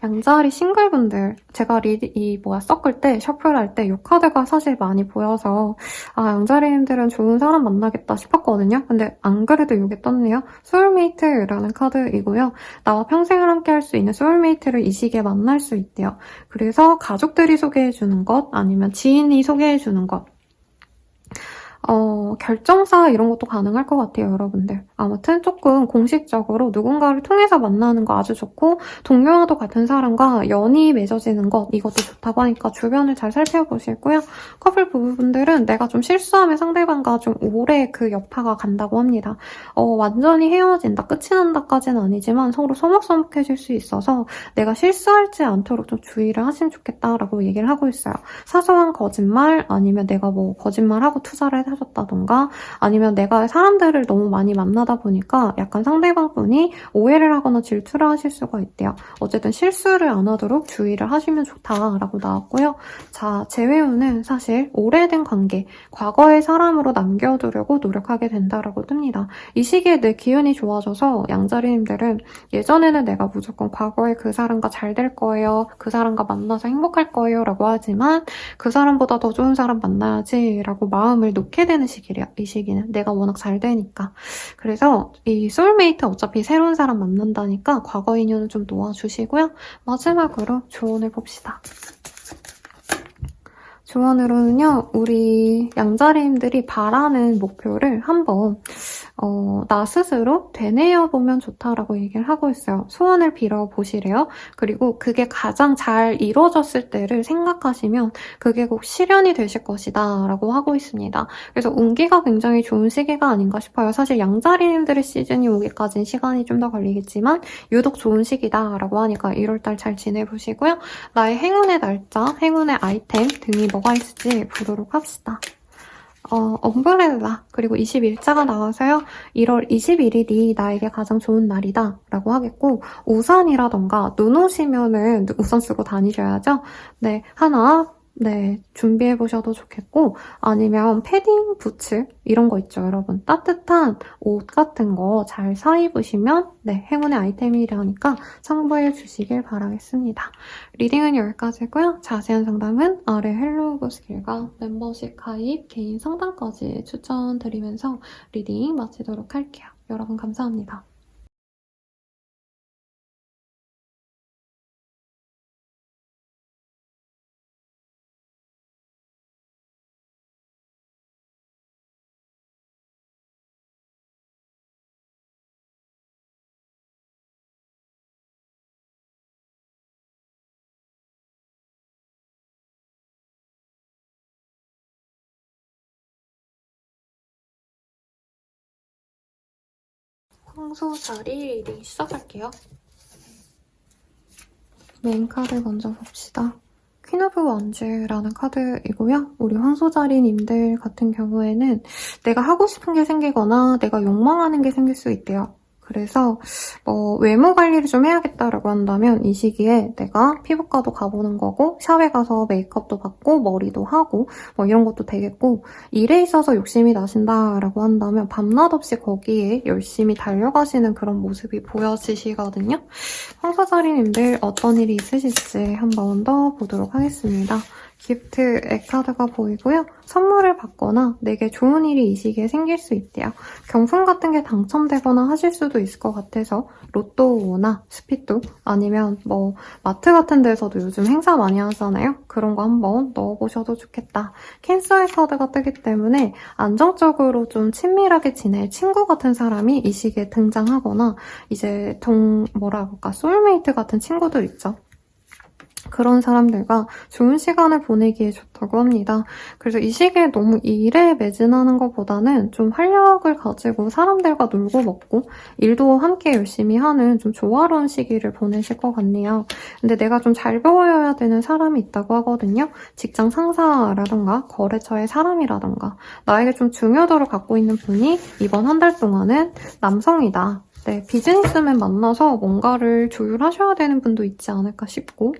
양자리 싱글분들, 제가 섞을 때, 셔플할 때 이 카드가 사실 많이 보여서 양자리님들은 좋은 사람 만나겠다 싶었거든요. 근데 안 그래도 이게 떴네요. 소울메이트라는 카드이고요. 나와 평생을 함께 할 수 있는 소울메이트를 이 시기에 만날 수 있대요. 그래서 가족들이 소개해주는 것, 아니면 지인이 소개해주는 것, 결정사 이런 것도 가능할 것 같아요, 여러분들. 아무튼 조금 공식적으로 누군가를 통해서 만나는 거 아주 좋고, 동료와도 같은 사람과 연이 맺어지는 것, 이것도 좋다고 하니까 주변을 잘 살펴보시고요. 커플 부부분들은 내가 좀 실수하면 상대방과 좀 오래 그 여파가 간다고 합니다. 완전히 헤어진다, 끝이 난다까지는 아니지만 서로 서먹서먹해질 수 있어서 내가 실수하지 않도록 좀 주의를 하시면 좋겠다라고 얘기를 하고 있어요. 사소한 거짓말, 아니면 내가 뭐 거짓말하고 투자를 하셨다던가, 아니면 내가 사람들을 너무 많이 만나다 보니까 약간 상대방분이 오해를 하거나 질투를 하실 수가 있대요. 어쨌든 실수를 안 하도록 주의를 하시면 좋다라고 나왔고요. 자, 재회운은 사실 오래된 관계, 과거의 사람으로 남겨두려고 노력하게 된다라고 뜹니다. 이 시기에 내 기운이 좋아져서 양자리님들은 예전에는 내가 무조건 과거의 그 사람과 잘 될 거예요, 그 사람과 만나서 행복할 거예요 라고 하지만 그 사람보다 더 좋은 사람 만나야지 라고 마음을 놓게 되는 시기래요. 이 시기는 내가 워낙 잘 되니까. 그래서 이 소울메이트 어차피 새로운 사람 만난다니까 과거 인연은 좀 놓아주시고요. 마지막으로 조언을 봅시다. 조언으로는요, 우리 양자리님들이 바라는 목표를 한번 나 스스로 되뇌어보면 좋다라고 얘기를 하고 있어요. 소원을 빌어보시래요. 그리고 그게 가장 잘 이루어졌을 때를 생각하시면 그게 꼭 실현이 되실 것이다 라고 하고 있습니다. 그래서 운기가 굉장히 좋은 시기가 아닌가 싶어요. 사실 양자리님들의 시즌이 오기까지는 시간이 좀 더 걸리겠지만 유독 좋은 시기다 라고 하니까 1월달 잘 지내보시고요. 나의 행운의 날짜, 행운의 아이템 등이 뭐가 있을지 보도록 합시다. 엄브렐라, 그리고 21자가 나와서요. 1월 21일이 나에게 가장 좋은 날이다 라고 하겠고, 우산이라던가 눈 오시면은 우산 쓰고 다니셔야죠. 네, 하나 준비해보셔도 좋겠고, 아니면 패딩, 부츠 이런 거 있죠, 여러분. 따뜻한 옷 같은 거 잘 사입으시면 행운의 아이템이라니까 참고해 주시길 바라겠습니다. 리딩은 여기까지고요. 자세한 상담은 아래 헬로우고 스킬과 멤버십 가입, 개인 상담까지 추천드리면서 리딩 마치도록 할게요. 여러분 감사합니다. 황소자리 리딩 시작할게요. 메인 카드 먼저 봅시다. 퀸 오브 원즈라는 카드이고요. 우리 황소자리님들 같은 경우에는 내가 하고 싶은 게 생기거나 내가 욕망하는 게 생길 수 있대요. 그래서 외모 관리를 좀 해야겠다라고 한다면 이 시기에 내가 피부과도 가보는 거고, 샵에 가서 메이크업도 받고 머리도 하고 이런 것도 되겠고, 일에 있어서 욕심이 나신다라고 한다면 밤낮 없이 거기에 열심히 달려가시는 그런 모습이 보여지시거든요. 황사자리님들 어떤 일이 있으실지 한 번 더 보도록 하겠습니다. 기프트 액카드가 보이고요. 선물을 받거나 내게 좋은 일이 이 시기에 생길 수 있대요. 경품 같은 게 당첨되거나 하실 수도 있을 것 같아서 로또나 스피또, 아니면 마트 같은 데서도 요즘 행사 많이 하잖아요. 그런 거 한번 넣어보셔도 좋겠다. 캔서의 카드가 뜨기 때문에 안정적으로 좀 친밀하게 지낼 친구 같은 사람이 이 시기에 등장하거나, 이제 소울메이트 같은 친구들 있죠. 그런 사람들과 좋은 시간을 보내기에 좋다고 합니다. 그래서 이 시기에 너무 일에 매진하는 것보다는 좀 활력을 가지고 사람들과 놀고 먹고 일도 함께 열심히 하는 좀 조화로운 시기를 보내실 것 같네요. 근데 내가 좀 잘 보여야 되는 사람이 있다고 하거든요. 직장 상사라던가 거래처의 사람이라던가 나에게 좀 중요도를 갖고 있는 분이 이번 한 달 동안은 남성이다 네, 비즈니스맨 만나서 뭔가를 조율하셔야 되는 분도 있지 않을까 싶고,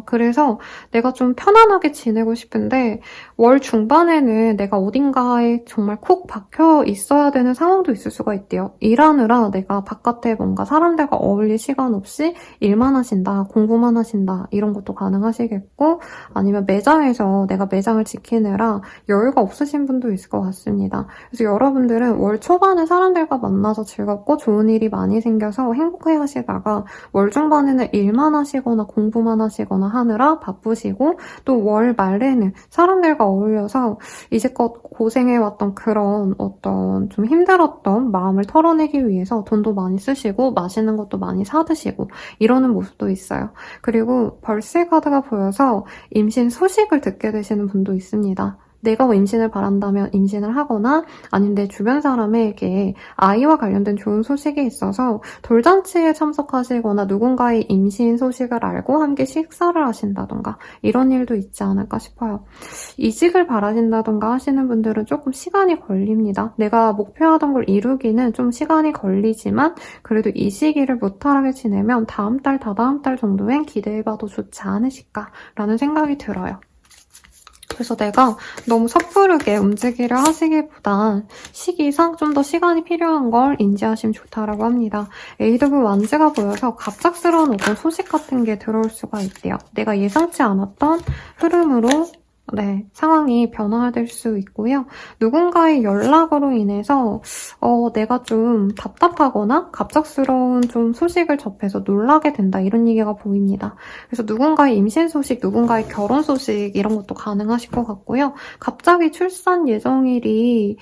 그래서 내가 좀 편안하게 지내고 싶은데, 월 중반에는 내가 어딘가에 정말 콕 박혀 있어야 되는 상황도 있을 수가 있대요. 일하느라 내가 바깥에 뭔가 사람들과 어울릴 시간 없이 일만 하신다, 공부만 하신다, 이런 것도 가능하시겠고, 아니면 매장에서 내가 매장을 지키느라 여유가 없으신 분도 있을 것 같습니다. 그래서 여러분들은 월 초반에 사람들과 만나서 즐겁고 좋은 일이 많이 생겨서 행복해 하시다가 월 중반에는 일만 하시거나 공부만 하시거나 하느라 바쁘시고 또 월 말에는 사람들과 어울려서 이제껏 고생해왔던 그런 어떤 좀 힘들었던 마음을 털어내기 위해서 돈도 많이 쓰시고 맛있는 것도 많이 사드시고 이러는 모습도 있어요. 그리고 벌새 카드가 보여서 임신 소식을 듣게 되시는 분도 있습니다. 내가 임신을 바란다면 임신을 하거나 아니면 내 주변 사람에게 아이와 관련된 좋은 소식이 있어서 돌잔치에 참석하시거나 누군가의 임신 소식을 알고 함께 식사를 하신다던가 이런 일도 있지 않을까 싶어요. 이직을 바라신다던가 하시는 분들은 조금 시간이 걸립니다. 내가 목표하던 걸 이루기는 좀 시간이 걸리지만 그래도 이 시기를 무탈하게 지내면 다음 달, 다다음 달 정도엔 기대해봐도 좋지 않으실까라는 생각이 들어요. 그래서 내가 너무 섣부르게 움직이려 하시기보단 시기상 좀 더 시간이 필요한 걸 인지하시면 좋다라고 합니다. AW 완즈가 보여서 갑작스러운 어떤 소식 같은 게 들어올 수가 있대요. 내가 예상치 않았던 흐름으로 상황이 변화될 수 있고요. 누군가의 연락으로 인해서 내가 좀 답답하거나 갑작스러운 좀 소식을 접해서 놀라게 된다 이런 얘기가 보입니다. 그래서 누군가의 임신 소식, 누군가의 결혼 소식 이런 것도 가능하실 것 같고요. 갑자기 출산 예정일이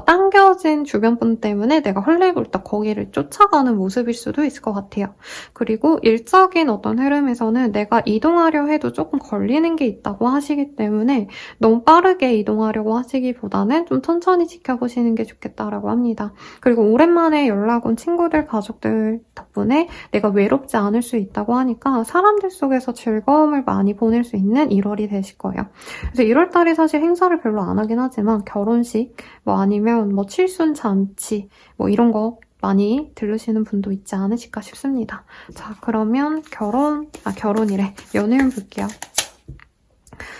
당겨진 주변 분 때문에 내가 헐레벌떡 거기를 쫓아가는 모습일 수도 있을 것 같아요. 그리고 일적인 어떤 흐름에서는 내가 이동하려 해도 조금 걸리는 게 있다고 하시기 때문에 너무 빠르게 이동하려고 하시기보다는 좀 천천히 지켜보시는 게 좋겠다라고 합니다. 그리고 오랜만에 연락 온 친구들, 가족들 덕분에 내가 외롭지 않을 수 있다고 하니까 사람들 속에서 즐거움을 많이 보낼 수 있는 1월이 되실 거예요. 그래서 1월달에 사실 행사를 별로 안 하긴 하지만 결혼식, 아니면 칠순 잔치, 이런 거 많이 들으시는 분도 있지 않으실까 싶습니다. 자, 그러면 결혼이래. 연애운 볼게요.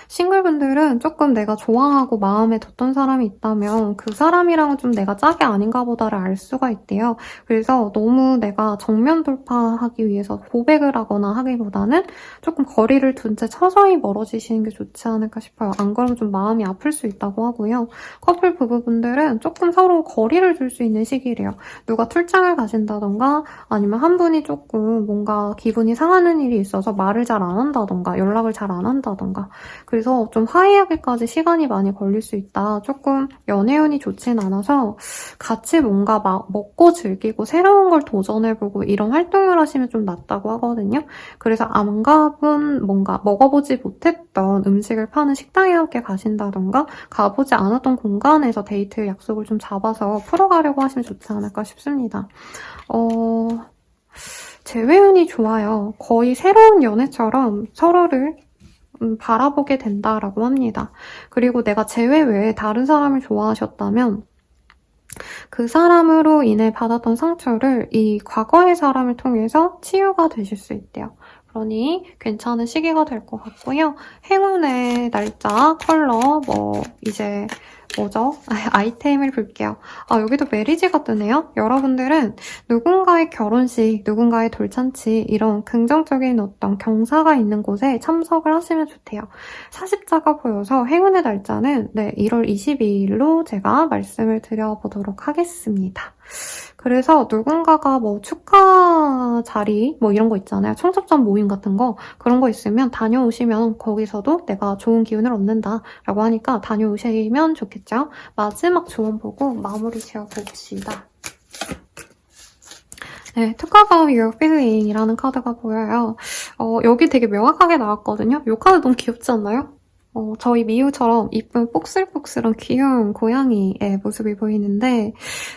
싱글분들은 조금 내가 좋아하고 마음에 뒀던 사람이 있다면 그 사람이랑은 좀 내가 짝이 아닌가 보다를 알 수가 있대요. 그래서 너무 내가 정면 돌파하기 위해서 고백을 하거나 하기보다는 조금 거리를 둔 채 서서히 멀어지시는 게 좋지 않을까 싶어요. 안 그러면 좀 마음이 아플 수 있다고 하고요. 커플 부부분들은 조금 서로 거리를 둘 수 있는 시기래요. 누가 출장을 가신다던가 아니면 한 분이 조금 뭔가 기분이 상하는 일이 있어서 말을 잘 안 한다던가 연락을 잘 안 한다던가 그래서 좀 화해하기까지 시간이 많이 걸릴 수 있다. 조금 연애운이 좋진 않아서 같이 뭔가 먹고 즐기고 새로운 걸 도전해보고 이런 활동을 하시면 좀 낫다고 하거든요. 그래서 안 가본 뭔가 먹어보지 못했던 음식을 파는 식당에 함께 가신다던가 가보지 않았던 공간에서 데이트 약속을 좀 잡아서 풀어가려고 하시면 좋지 않을까 싶습니다. 재회운이 좋아요. 거의 새로운 연애처럼 서로를 바라보게 된다라고 합니다. 그리고 내가 재회 외에 다른 사람을 좋아하셨다면 그 사람으로 인해 받았던 상처를 이 과거의 사람을 통해서 치유가 되실 수 있대요. 그러니 괜찮은 시기가 될 것 같고요. 행운의 날짜, 컬러, 이제 뭐죠? 아이템을 볼게요. 여기도 메리지가 뜨네요. 여러분들은 누군가의 결혼식, 누군가의 돌잔치 이런 긍정적인 어떤 경사가 있는 곳에 참석을 하시면 좋대요. 40자가 보여서 행운의 날짜는 1월 22일로 제가 말씀을 드려보도록 하겠습니다. 그래서 누군가가 축하 자리 이런 거 있잖아요. 청첩장 모임 같은 거 그런 거 있으면 다녀오시면 거기서도 내가 좋은 기운을 얻는다라고 하니까 다녀오시면 좋겠죠. 마지막 조언 보고 마무리 지어봅시다. 네, 특화가 Your Feeling이라는 카드가 보여요. 여기 되게 명확하게 나왔거든요. 이 카드 너무 귀엽지 않나요? 저희 미우처럼 이쁜 뽁슬뽁슬한 귀여운 고양이의 모습이 보이는데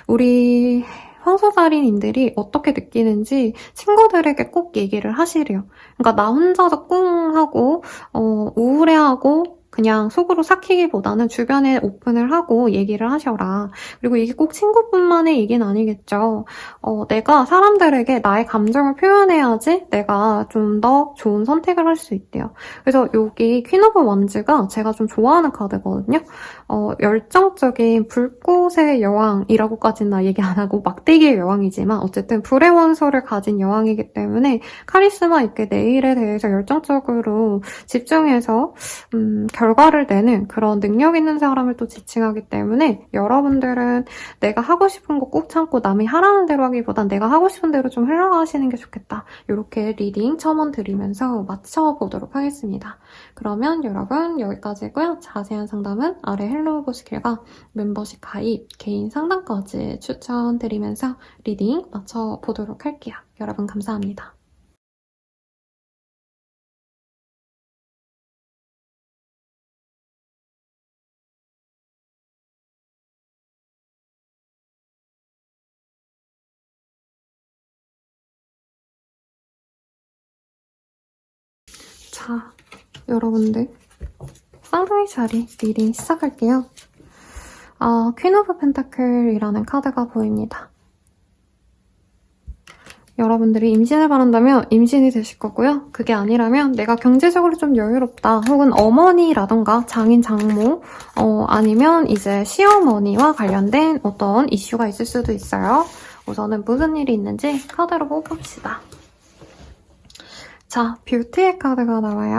우리 황소자리님들이 어떻게 느끼는지 친구들에게 꼭 얘기를 하시래요. 그러니까 나 혼자서 꿍 하고 우울해하고 그냥 속으로 삭히기보다는 주변에 오픈을 하고 얘기를 하셔라. 그리고 이게 꼭 친구뿐만의 얘기는 아니겠죠. 내가 사람들에게 나의 감정을 표현해야지 내가 좀 더 좋은 선택을 할 수 있대요. 그래서 여기 퀸 오브 원즈가 제가 좀 좋아하는 카드거든요. 열정적인 불꽃의 여왕이라고까지는 얘기 안 하고 막대기의 여왕이지만 어쨌든 불의 원소를 가진 여왕이기 때문에 카리스마 있게 내 일에 대해서 열정적으로 집중해서 결과를 내는 그런 능력 있는 사람을 또 지칭하기 때문에 여러분들은 내가 하고 싶은 거 꾹 참고 남이 하라는 대로 하기보단 내가 하고 싶은 대로 좀 흘러가시는 게 좋겠다. 이렇게 리딩 첨언 드리면서 맞춰보도록 하겠습니다. 그러면 여러분 여기까지고요. 자세한 상담은 아래 헬로우 보시길과 멤버십 가입, 개인 상담까지 추천드리면서 리딩 맞춰보도록 할게요. 여러분 감사합니다. 자, 여러분들 쌍둥이 자리 리딩 시작할게요. 퀸 오브 펜타클이라는 카드가 보입니다. 여러분들이 임신을 바란다면 임신이 되실 거고요. 그게 아니라면 내가 경제적으로 좀 여유롭다 혹은 어머니라던가 장인 장모 아니면 이제 시어머니와 관련된 어떤 이슈가 있을 수도 있어요. 우선은 무슨 일이 있는지 카드로 뽑읍시다. 자, 뷰티의 카드가 나와요.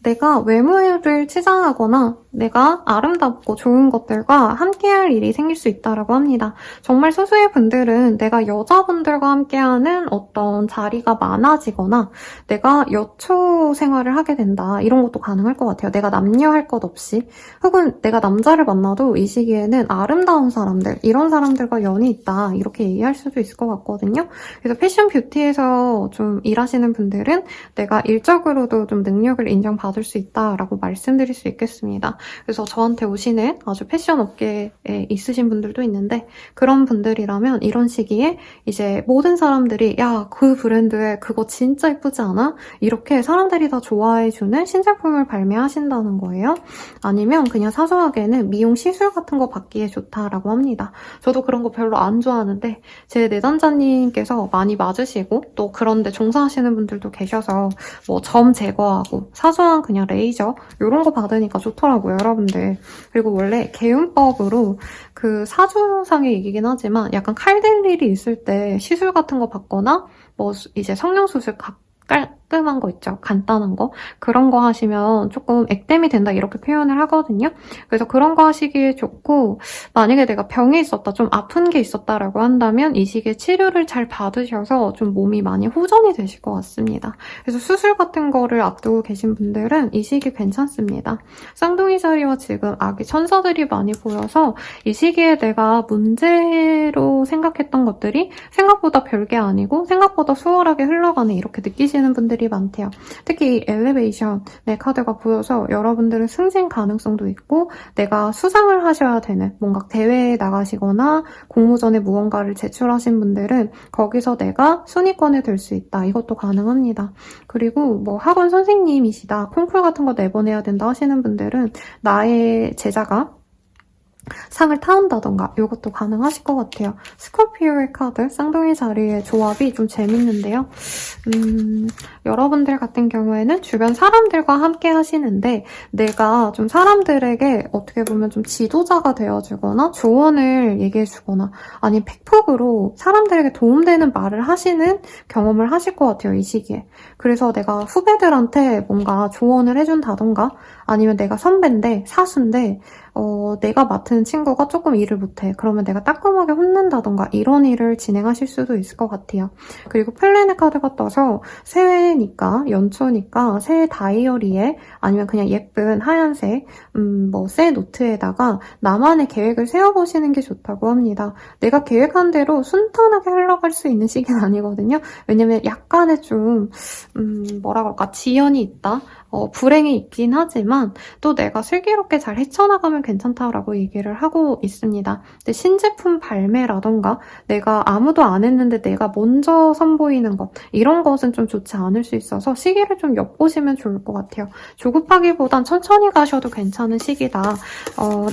내가 외모를 치장하거나 내가 아름답고 좋은 것들과 함께할 일이 생길 수 있다고 합니다. 정말 소수의 분들은 내가 여자분들과 함께하는 어떤 자리가 많아지거나 내가 여초 생활을 하게 된다. 이런 것도 가능할 것 같아요. 내가 남녀 할 것 없이. 혹은 내가 남자를 만나도 이 시기에는 아름다운 사람들, 이런 사람들과 연이 있다. 이렇게 얘기할 수도 있을 것 같거든요. 그래서 패션 뷰티에서 좀 일하시는 분들은 내가 일적으로도 좀 능력을 인정받을 수 있다라고 말씀드릴 수 있겠습니다. 그래서 저한테 오시는 아주 패션 업계에 있으신 분들도 있는데 그런 분들이라면 이런 시기에 이제 모든 사람들이 야, 그 브랜드에 그거 진짜 예쁘지 않아? 이렇게 사람들이 다 좋아해주는 신제품을 발매하신다는 거예요. 아니면 그냥 사소하게는 미용 시술 같은 거 받기에 좋다라고 합니다. 저도 그런 거 별로 안 좋아하는데 제 내담자님께서 많이 맞으시고 또 그런데 종사하시는 분들도 계셔서 뭐 점 제거하고 사소한 그냥 레이저 이런 거 받으니까 좋더라고요, 여러분들. 그리고 원래 개운법으로 그 사주상의 얘기긴 하지만 약간 칼댈 일이 있을 때 시술 같은 거 받거나 뭐 이제 성형수술 깔끔한 거 있죠. 간단한 거. 그런 거 하시면 조금 액땜이 된다 이렇게 표현을 하거든요. 그래서 그런 거 하시기에 좋고 만약에 내가 병이 있었다, 좀 아픈 게 있었다라고 한다면 이 시기에 치료를 잘 받으셔서 좀 몸이 많이 호전이 되실 것 같습니다. 그래서 수술 같은 거를 앞두고 계신 분들은 이 시기 괜찮습니다. 쌍둥이 자리와 지금 아기 천사들이 많이 보여서 이 시기에 내가 문제로 생각했던 것들이 생각보다 별게 아니고 생각보다 수월하게 흘러가네 이렇게 느끼시는 분들이 많대요. 특히 이 엘리베이션의 카드가 보여서 여러분들은 승진 가능성도 있고 내가 수상을 하셔야 되는 뭔가 대회에 나가시거나 공모전에 무언가를 제출하신 분들은 거기서 내가 순위권에 들 수 있다. 이것도 가능합니다. 그리고 뭐 학원 선생님이시다. 콩쿨 같은 거 내보내야 된다 하시는 분들은 나의 제자가 상을 타온다던가 이것도 가능하실 것 같아요. 스콜피오의 카드, 쌍둥이 자리의 조합이 좀 재밌는데요. 여러분들 같은 경우에는 주변 사람들과 함께 하시는데 내가 좀 사람들에게 어떻게 보면 좀 지도자가 되어주거나 조언을 얘기해주거나 아니면 팩폭으로 사람들에게 도움되는 말을 하시는 경험을 하실 것 같아요, 이 시기에. 그래서 내가 후배들한테 뭔가 조언을 해준다던가 아니면 내가 선배인데 사수인데 내가 맡은 친구가 조금 일을 못해. 그러면 내가 따끔하게 혼낸다던가 이런 일을 진행하실 수도 있을 것 같아요. 그리고 플래닛 카드가 떠서 새해니까 연초니까 새해 다이어리에 아니면 그냥 예쁜 하얀색 새 노트에다가 나만의 계획을 세워보시는 게 좋다고 합니다. 내가 계획한 대로 순탄하게 흘러갈 수 있는 시기는 아니거든요. 왜냐면 약간의 좀 뭐라 그럴까 지연이 있다. 불행이 있긴 하지만 또 내가 슬기롭게 잘 헤쳐나가면 괜찮다라고 얘기를 하고 있습니다. 근데 신제품 발매라던가 내가 아무도 안 했는데 내가 먼저 선보이는 것 이런 것은 좀 좋지 않을 수 있어서 시기를 좀 엿보시면 좋을 것 같아요. 조급하기보단 천천히 가셔도 괜찮은 시기다.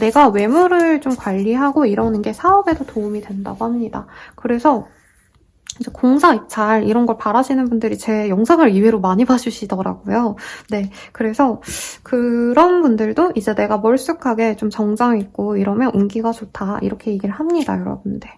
내가 외모를 좀 관리하고 이러는 게 사업에도 도움이 된다고 합니다. 그래서 이제 공사 입찰 이런 걸 바라시는 분들이 제 영상을 의외로 많이 봐주시더라고요. 네, 그래서 그런 분들도 이제 내가 멀쑥하게 좀 정장 있고 이러면 운기가 좋다 이렇게 얘기를 합니다, 여러분들.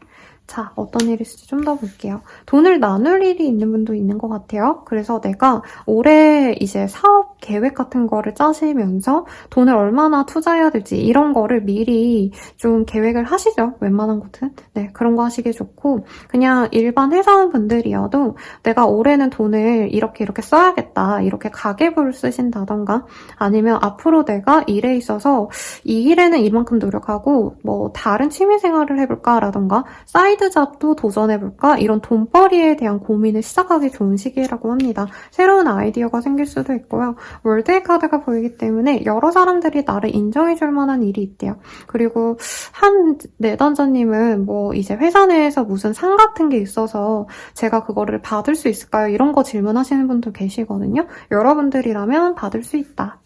자, 어떤 일이 있을지 좀 더 볼게요. 돈을 나눌 일이 있는 분도 있는 것 같아요. 그래서 내가 올해 이제 사업 계획 같은 거를 짜시면서 돈을 얼마나 투자해야 될지 이런 거를 미리 좀 계획을 하시죠. 웬만한 곳은. 네, 그런 거 하시기 좋고 그냥 일반 회사원분들이어도 내가 올해는 돈을 이렇게 써야겠다. 이렇게 가계부를 쓰신다던가 아니면 앞으로 내가 일에 있어서 이 일에는 이만큼 노력하고 뭐 다른 취미생활을 해볼까라던가 사이드 잡도 도전해볼까? 이런 돈벌이에 대한 고민을 시작하기 좋은 시기라고 합니다. 새로운 아이디어가 생길 수도 있고요. 월드의 카드가 보이기 때문에 여러 사람들이 나를 인정해줄 만한 일이 있대요. 그리고 한 내던자님은 뭐 이제 회사 내에서 무슨 상 같은 게 있어서 제가 그거를 받을 수 있을까요? 이런 거 질문하시는 분도 계시거든요. 여러분들이라면 받을 수 있다.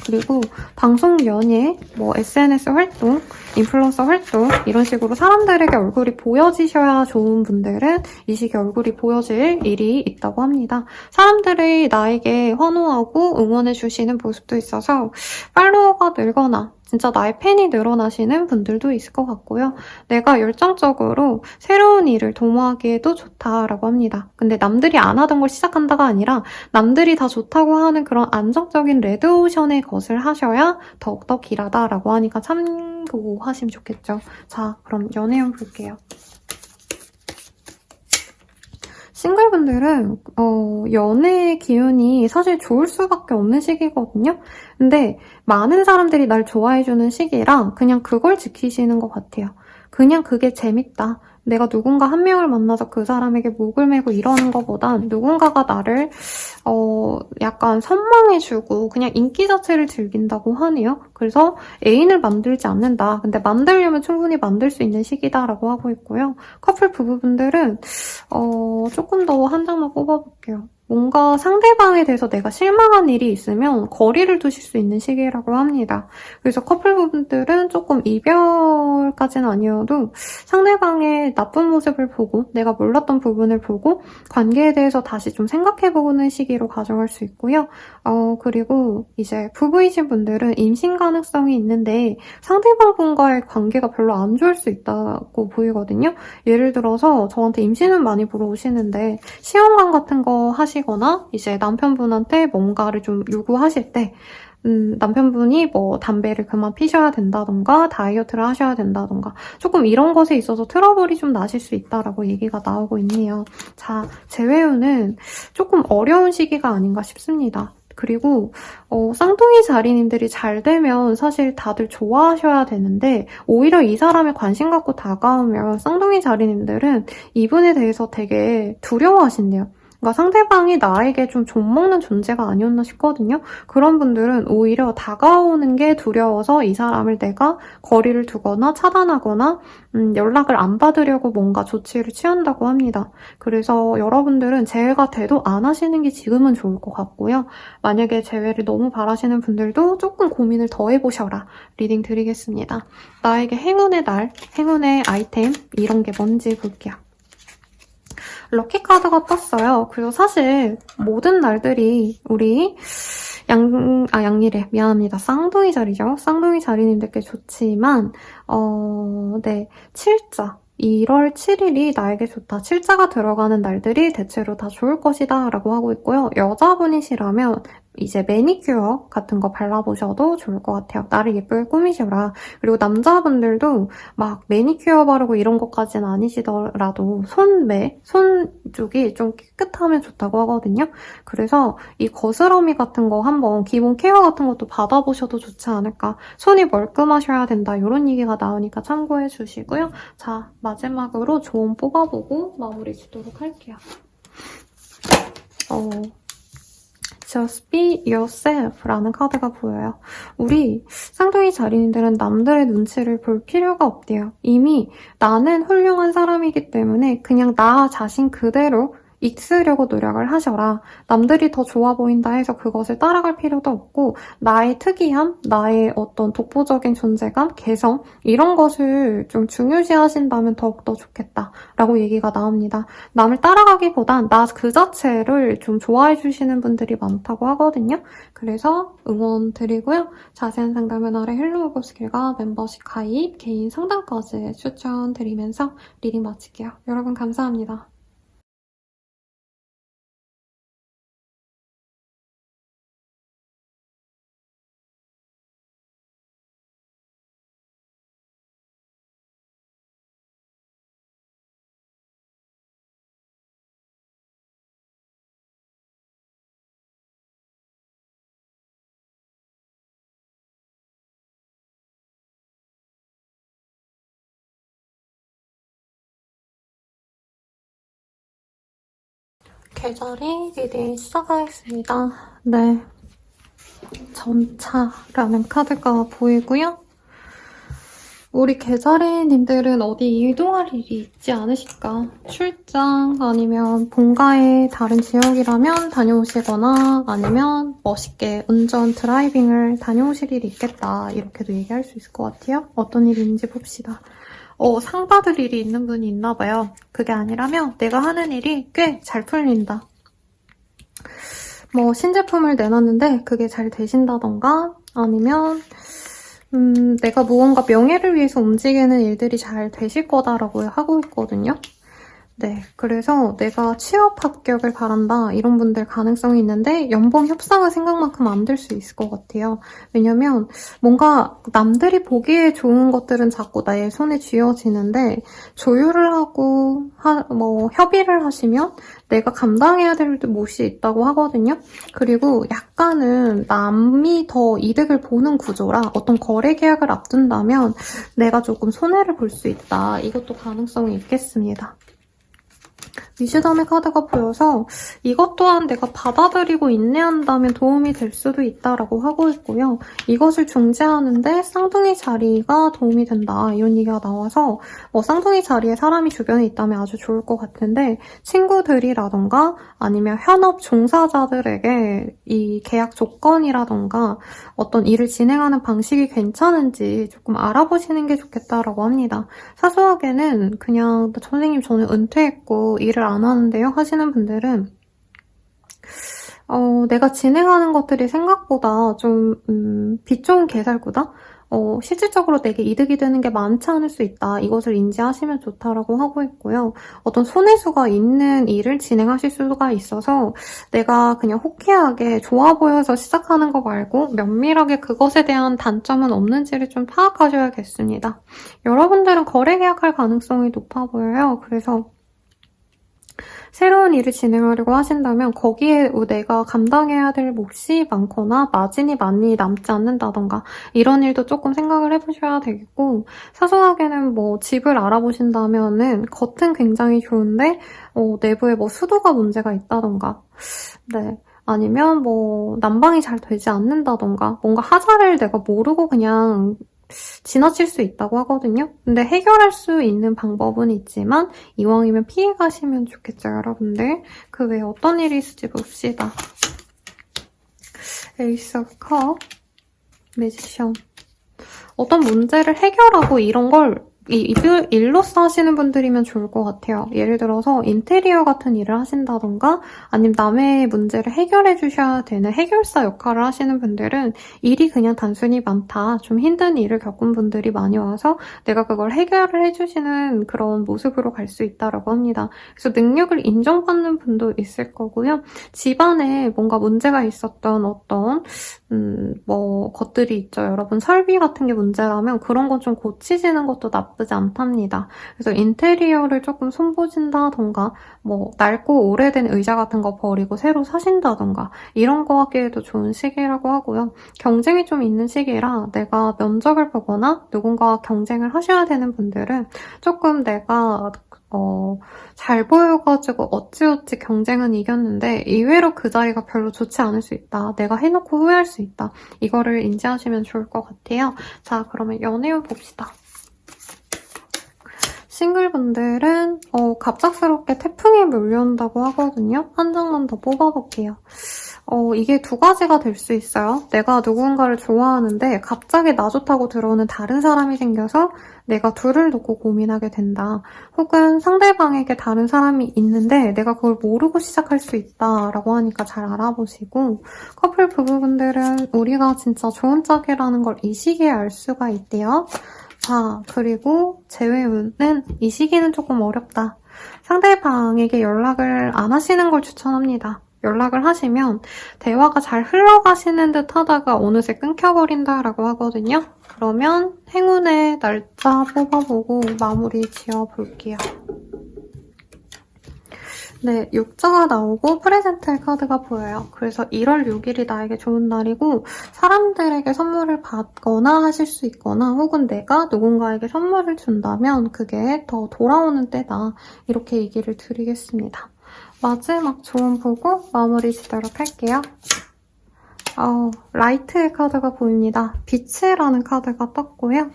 그리고 방송 연예, 뭐 SNS 활동, 인플루언서 활동 이런 식으로 사람들에게 얼굴이 보여지셔야 좋은 분들은 이 시기에 얼굴이 보여질 일이 있다고 합니다. 사람들이 나에게 환호하고 응원해주시는 모습도 있어서 팔로워가 늘거나 진짜 나의 팬이 늘어나시는 분들도 있을 것 같고요. 내가 열정적으로 새로운 일을 도모하기에도 좋다라고 합니다. 근데 남들이 안 하던 걸 시작한다가 아니라 남들이 다 좋다고 하는 그런 안정적인 레드오션의 것을 하셔야 더욱더 길하다라고 하니까 참고하시면 좋겠죠. 자, 그럼 연애운 볼게요. 싱글분들은 연애 기운이 사실 좋을 수밖에 없는 시기거든요. 근데 많은 사람들이 날 좋아해주는 시기라 그냥 그걸 지키시는 것 같아요. 그냥 그게 재밌다. 내가 누군가 한 명을 만나서 그 사람에게 목을 매고 이러는 것보단 누군가가 나를 약간 선망해주고 그냥 인기 자체를 즐긴다고 하네요. 그래서 애인을 만들지 않는다. 근데 만들려면 충분히 만들 수 있는 시기다라고 하고 있고요. 커플 부부분들은 조금 더 한 장만 뽑아볼게요. 뭔가 상대방에 대해서 내가 실망한 일이 있으면 거리를 두실 수 있는 시기라고 합니다. 그래서 커플분들은 조금 이별까지는 아니어도 상대방의 나쁜 모습을 보고 내가 몰랐던 부분을 보고 관계에 대해서 다시 좀 생각해보는 시기로 가져갈 수 있고요. 그리고 이제 부부이신 분들은 임신 가능성이 있는데 상대방 분과의 관계가 별로 안 좋을 수 있다고 보이거든요. 예를 들어서 저한테 임신은 많이 보러 오시는데 시험관 같은 거 하시거나 이제 남편분한테 뭔가를 좀 요구하실 때 남편분이 뭐 담배를 그만 피셔야 된다던가 다이어트를 하셔야 된다던가 조금 이런 것에 있어서 트러블이 좀 나실 수 있다라고 얘기가 나오고 있네요. 자, 재회운은 조금 어려운 시기가 아닌가 싶습니다. 그리고 쌍둥이 자리님들이 잘 되면 사실 다들 좋아하셔야 되는데 오히려 이 사람에 관심 갖고 다가오면 쌍둥이 자리님들은 이분에 대해서 되게 두려워하신대요. 그러니까 상대방이 나에게 좀 좀먹는 존재가 아니었나 싶거든요. 그런 분들은 오히려 다가오는 게 두려워서 이 사람을 내가 거리를 두거나 차단하거나 연락을 안 받으려고 뭔가 조치를 취한다고 합니다. 그래서 여러분들은 재회가 돼도 안 하시는 게 지금은 좋을 것 같고요. 만약에 재회를 너무 바라시는 분들도 조금 고민을 더 해보셔라. 리딩 드리겠습니다. 나에게 행운의 날, 행운의 아이템 이런 게 뭔지 볼게요. 럭키 카드가 떴어요. 그리고 사실 모든 날들이 우리 양일에 미안합니다. 쌍둥이 자리죠. 쌍둥이 자리님들께 좋지만 네, 7자 1월 7일이 나에게 좋다. 7자가 들어가는 날들이 대체로 다 좋을 것이다 라고 하고 있고요. 여자분이시라면 이제 매니큐어 같은 거 발라보셔도 좋을 것 같아요. 나를 예쁘게 꾸미셔라. 그리고 남자분들도 막 매니큐어 바르고 이런 것까지는 아니시더라도 손 쪽이 좀 깨끗하면 좋다고 하거든요. 그래서 이 거스러미 같은 거 한번 기본 케어 같은 것도 받아보셔도 좋지 않을까. 손이 멀끔하셔야 된다. 이런 얘기가 나오니까 참고해 주시고요. 자, 마지막으로 조언 뽑아보고 마무리 짓도록 할게요. Just be yourself 라는 카드가 보여요. 우리 쌍둥이 자리인들은 남들의 눈치를 볼 필요가 없대요. 이미 나는 훌륭한 사람이기 때문에 그냥 나 자신 그대로 있으려고 노력을 하셔라. 남들이 더 좋아 보인다 해서 그것을 따라갈 필요도 없고 나의 특이함, 나의 어떤 독보적인 존재감, 개성 이런 것을 좀 중요시하신다면 더욱더 좋겠다라고 얘기가 나옵니다. 남을 따라가기보단 나 그 자체를 좀 좋아해 주시는 분들이 많다고 하거든요. 그래서 응원 드리고요. 자세한 상담은 아래 헬로우고스킬과 멤버십 가입, 개인 상담까지 추천드리면서 리딩 마칠게요. 여러분 감사합니다. 계절이 리딩 시작하겠습니다. 네, 전차라는 카드가 보이고요. 우리 계절이님들은 어디 이동할 일이 있지 않으실까? 출장 아니면 본가의 다른 지역이라면 다녀오시거나 아니면 멋있게 운전 드라이빙을 다녀오실 일이 있겠다. 이렇게도 얘기할 수 있을 것 같아요. 어떤 일인지 봅시다. 상 받을 일이 있는 분이 있나 봐요. 그게 아니라면 내가 하는 일이 꽤 잘 풀린다. 신제품을 내놨는데 그게 잘 되신다던가 아니면 내가 무언가 명예를 위해서 움직이는 일들이 잘 되실 거다라고 하고 있거든요. 네, 그래서 내가 취업 합격을 바란다 이런 분들 가능성이 있는데 연봉 협상은 생각만큼 안 될 수 있을 것 같아요. 왜냐면 뭔가 남들이 보기에 좋은 것들은 자꾸 나의 손에 쥐어지는데 조율을 하고 협의를 하시면 내가 감당해야 될 몫이 있다고 하거든요. 그리고 약간은 남이 더 이득을 보는 구조라 어떤 거래 계약을 앞둔다면 내가 조금 손해를 볼 수 있다. 이것도 가능성이 있겠습니다. 위즈덤의 카드가 보여서 이것 또한 내가 받아들이고 인내한다면 도움이 될 수도 있다라고 하고 있고요. 이것을 중재하는데 쌍둥이 자리가 도움이 된다 이런 얘기가 나와서 쌍둥이 자리에 사람이 주변에 있다면 아주 좋을 것 같은데 친구들이라던가 아니면 현업 종사자들에게 이 계약 조건이라던가 어떤 일을 진행하는 방식이 괜찮은지 조금 알아보시는 게 좋겠다라고 합니다. 사소하게는 그냥 선생님 저는 은퇴했고 일을 안 하는데요 하시는 분들은 내가 진행하는 것들이 생각보다 좀 빛 좋은 개살구다? 실질적으로 내게 이득이 되는 게 많지 않을 수 있다. 이것을 인지하시면 좋다라고 하고 있고요. 어떤 손해수가 있는 일을 진행하실 수가 있어서 내가 그냥 호쾌하게 좋아 보여서 시작하는 거 말고 면밀하게 그것에 대한 단점은 없는지를 좀 파악하셔야겠습니다. 여러분들은 거래 계약할 가능성이 높아 보여요. 그래서 새로운 일을 진행하려고 하신다면 거기에 내가 감당해야 될 몫이 많거나 마진이 많이 남지 않는다던가 이런 일도 조금 생각을 해보셔야 되겠고 사소하게는 집을 알아보신다면은 겉은 굉장히 좋은데 내부에 수도가 문제가 있다던가 네. 아니면 난방이 잘 되지 않는다던가 뭔가 하자를 내가 모르고 그냥 지나칠 수 있다고 하거든요. 근데 해결할 수 있는 방법은 있지만 이왕이면 피해 가시면 좋겠죠, 여러분들. 그 외에 어떤 일이 있을지 봅시다. 에이스 오브 컵, 매지션. 어떤 문제를 해결하고 이런 걸 일로서 하시는 분들이면 좋을 것 같아요. 예를 들어서 인테리어 같은 일을 하신다던가 아니면 남의 문제를 해결해 주셔야 되는 해결사 역할을 하시는 분들은 일이 그냥 단순히 많다. 좀 힘든 일을 겪은 분들이 많이 와서 내가 그걸 해결을 해주시는 그런 모습으로 갈 수 있다고 합니다. 그래서 능력을 인정받는 분도 있을 거고요. 집안에 뭔가 문제가 있었던 어떤 것들이 있죠. 여러분 설비 같은 게 문제라면 그런 건 좀 고치시는 것도 나쁘지 않답니다. 그래서 인테리어를 조금 손보신다던가 낡고 오래된 의자 같은 거 버리고 새로 사신다던가 이런 거 하기에도 좋은 시기라고 하고요. 경쟁이 좀 있는 시기라 내가 면접을 보거나 누군가와 경쟁을 하셔야 되는 분들은 조금 내가 잘 보여가지고 어찌어찌 경쟁은 이겼는데 의외로 그 자리가 별로 좋지 않을 수 있다. 내가 해놓고 후회할 수 있다. 이거를 인지하시면 좋을 것 같아요. 자, 그러면 연애운 봅시다. 싱글분들은 갑작스럽게 태풍이 몰려온다고 하거든요. 한 장만 더 뽑아볼게요. 이게 두 가지가 될 수 있어요. 내가 누군가를 좋아하는데 갑자기 나 좋다고 들어오는 다른 사람이 생겨서 내가 둘을 놓고 고민하게 된다. 혹은 상대방에게 다른 사람이 있는데 내가 그걸 모르고 시작할 수 있다라고 하니까 잘 알아보시고, 커플 부부분들은 우리가 진짜 좋은 짝이라는 걸 이 시기에 알 수가 있대요. 자, 그리고 재회운은 이 시기는 조금 어렵다. 상대방에게 연락을 안 하시는 걸 추천합니다. 연락을 하시면 대화가 잘 흘러가시는 듯 하다가 어느새 끊겨버린다라고 하거든요. 그러면 행운의 날짜 뽑아보고 마무리 지어볼게요. 네, 육자가 나오고 프레젠트의 카드가 보여요. 그래서 1월 6일이 나에게 좋은 날이고 사람들에게 선물을 받거나 하실 수 있거나 혹은 내가 누군가에게 선물을 준다면 그게 더 돌아오는 때다. 이렇게 얘기를 드리겠습니다. 마지막 조언 보고 마무리 지도록 할게요. 라이트의 카드가 보입니다. 빛이라는 카드가 떴고요.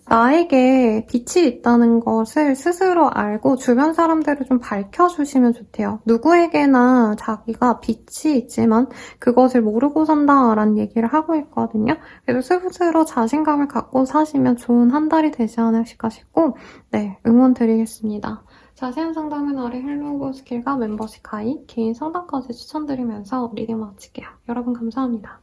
나에게 빛이 있다는 것을 스스로 알고 주변 사람들을 좀 밝혀주시면 좋대요. 누구에게나 자기가 빛이 있지만 그것을 모르고 산다라는 얘기를 하고 있거든요. 그래서 스스로 자신감을 갖고 사시면 좋은 한 달이 되지 않으실까 싶고, 네, 응원 드리겠습니다. 자세한 상담은 아래 헬로우 스킬과 멤버십 가입, 개인 상담까지 추천드리면서 리딩 마칠게요. 여러분 감사합니다.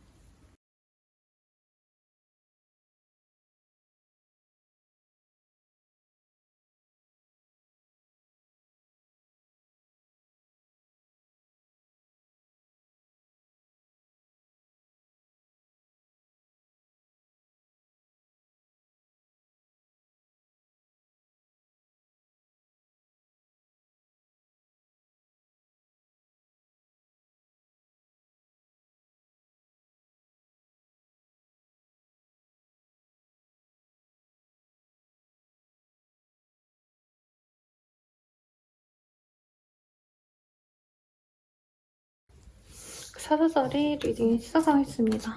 사자자리 리딩이 시작하겠습니다.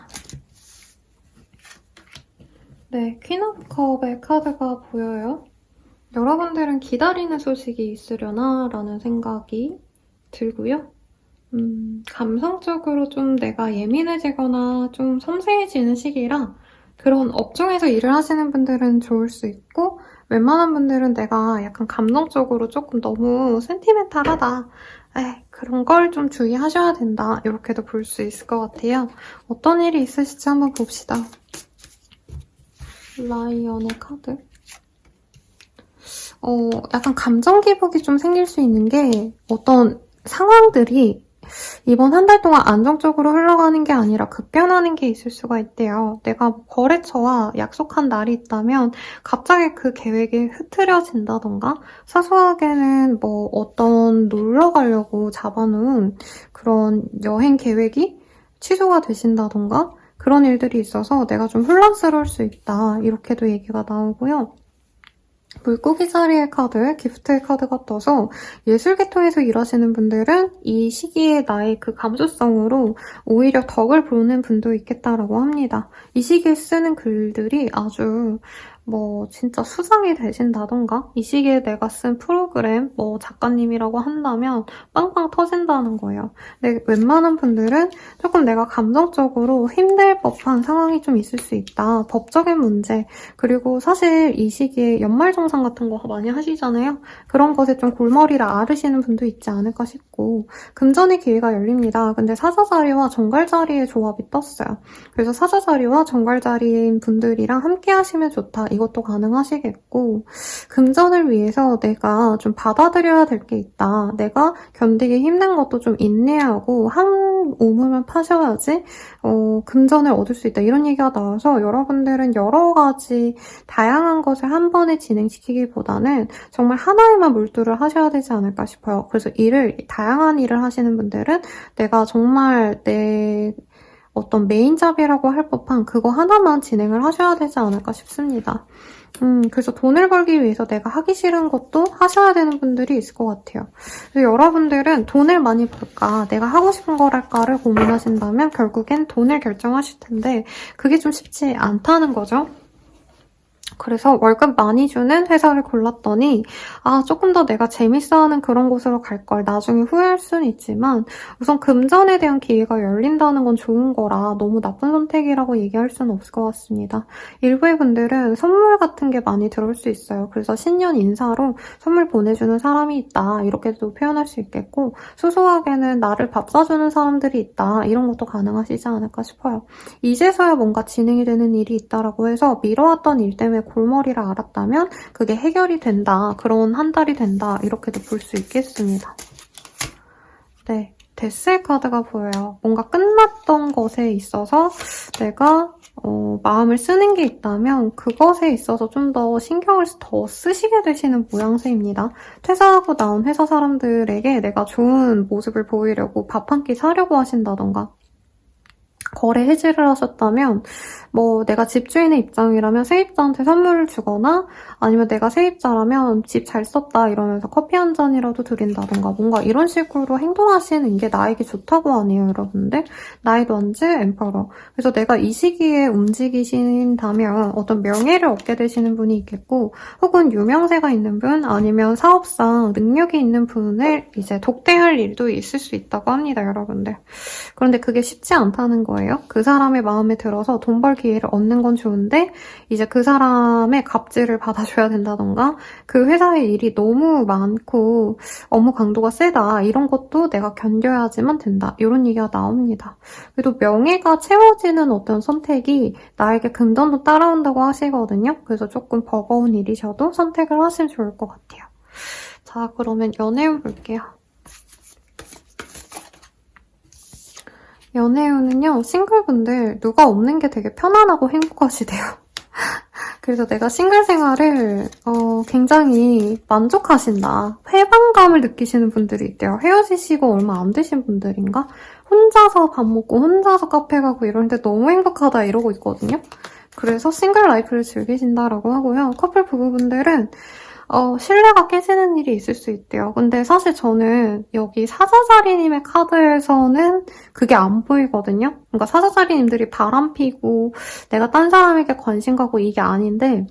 네, 퀸 오브 컵의 카드가 보여요. 여러분들은 기다리는 소식이 있으려나 라는 생각이 들고요. 감성적으로 좀 내가 예민해지거나 좀 섬세해지는 시기라 그런 업종에서 일을 하시는 분들은 좋을 수 있고, 웬만한 분들은 내가 약간 감성적으로 조금 너무 센티멘탈하다, 그런 걸 좀 주의하셔야 된다, 이렇게도 볼 수 있을 것 같아요. 어떤 일이 있으실지 한번 봅시다. 라이언의 카드. 약간 감정 기복이 좀 생길 수 있는 게, 어떤 상황들이 이번 한 달 동안 안정적으로 흘러가는 게 아니라 급변하는 게 있을 수가 있대요. 내가 거래처와 약속한 날이 있다면 갑자기 그 계획이 흐트러진다던가, 사소하게는 뭐 어떤 놀러 가려고 잡아놓은 그런 여행 계획이 취소가 되신다던가, 그런 일들이 있어서 내가 좀 혼란스러울 수 있다, 이렇게도 얘기가 나오고요. 물고기 자리의 카드, 기프트의 카드가 떠서 예술계통에서 일하시는 분들은 이 시기에 나의 그 감수성으로 오히려 덕을 보는 분도 있겠다라고 합니다. 이 시기에 쓰는 글들이 아주 진짜 수상이 되신다던가, 이 시기에 내가 쓴 프로그램, 작가님이라고 한다면 빵빵 터진다는 거예요. 근데 웬만한 분들은 조금 내가 감정적으로 힘들 법한 상황이 좀 있을 수 있다. 법적인 문제, 그리고 사실 이 시기에 연말정산 같은 거 많이 하시잖아요. 그런 것에 좀 골머리를 앓으시는 분도 있지 않을까 싶고, 금전의 기회가 열립니다. 근데 사자자리와 정갈자리의 조합이 떴어요. 그래서 사자자리와 정갈자리인 분들이랑 함께 하시면 좋다, 이것도 가능하시겠고, 금전을 위해서 내가 좀 받아들여야 될 게 있다. 내가 견디기 힘든 것도 좀 인내하고 한 우물만 파셔야지 금전을 얻을 수 있다, 이런 얘기가 나와서 여러분들은 여러 가지 다양한 것을 한 번에 진행시키기보다는 정말 하나에만 몰두를 하셔야 되지 않을까 싶어요. 그래서 다양한 일을 하시는 분들은 내가 정말 내 어떤 메인잡이라고 할 법한 그거 하나만 진행을 하셔야 되지 않을까 싶습니다. 그래서 돈을 벌기 위해서 내가 하기 싫은 것도 하셔야 되는 분들이 있을 것 같아요. 그래서 여러분들은 돈을 많이 벌까, 내가 하고 싶은 거랄까를 고민하신다면 결국엔 돈을 결정하실 텐데 그게 좀 쉽지 않다는 거죠. 그래서 월급 많이 주는 회사를 골랐더니 조금 더 내가 재밌어하는 그런 곳으로 갈 걸 나중에 후회할 수는 있지만 우선 금전에 대한 기회가 열린다는 건 좋은 거라 너무 나쁜 선택이라고 얘기할 수는 없을 것 같습니다. 일부의 분들은 선물 같은 게 많이 들어올 수 있어요. 그래서 신년 인사로 선물 보내주는 사람이 있다 이렇게도 표현할 수 있겠고 소소하게는 나를 밥 사주는 사람들이 있다 이런 것도 가능하시지 않을까 싶어요. 이제서야 뭔가 진행이 되는 일이 있다라고 해서 미뤄왔던 일 때문에 골머리를 앓았다면 그게 해결이 된다. 그런 한 달이 된다. 이렇게도 볼 수 있겠습니다. 네, 데스의 카드가 보여요. 뭔가 끝났던 것에 있어서 내가 마음을 쓰는 게 있다면 그것에 있어서 좀 더 신경을 더 쓰시게 되시는 모양새입니다. 퇴사하고 나온 회사 사람들에게 내가 좋은 모습을 보이려고 밥 한 끼 사려고 하신다던가 거래 해지를 하셨다면 내가 집주인의 입장이라면 세입자한테 선물을 주거나 아니면 내가 세입자라면 집 잘 썼다 이러면서 커피 한 잔이라도 드린다던가 뭔가 이런 식으로 행동하시는 게 나에게 좋다고 하네요, 여러분들. 나이도 완즈 엠퍼러. 그래서 내가 이 시기에 움직이신다면 어떤 명예를 얻게 되시는 분이 있겠고 혹은 유명세가 있는 분 아니면 사업상 능력이 있는 분을 이제 독대할 일도 있을 수 있다고 합니다, 여러분들. 그런데 그게 쉽지 않다는 거예요. 그 사람의 마음에 들어서 돈 벌 기회를 얻는 건 좋은데 이제 그 사람의 갑질을 받아줘야 된다던가 그 회사의 일이 너무 많고 업무 강도가 세다 이런 것도 내가 견뎌야지만 된다 이런 얘기가 나옵니다. 그래도 명예가 채워지는 어떤 선택이 나에게 금전도 따라온다고 하시거든요. 그래서 조금 버거운 일이셔도 선택을 하시면 좋을 것 같아요. 자, 그러면 연애운 볼게요. 연애운은요, 싱글분들 누가 없는 게 되게 편안하고 행복하시대요. 그래서 내가 싱글 생활을 굉장히 만족하신다. 회방감을 느끼시는 분들이 있대요. 헤어지시고 얼마 안 되신 분들인가? 혼자서 밥 먹고 혼자서 카페 가고 이러는데 너무 행복하다 이러고 있거든요. 그래서 싱글 라이프를 즐기신다라고 하고요. 커플 부부분들은 신뢰가 깨지는 일이 있을 수 있대요. 근데 사실 저는 여기 사자자리님의 카드에서는 그게 안 보이거든요. 그러니까 사자자리님들이 바람피고 내가 딴 사람에게 관심 가고 이게 아닌데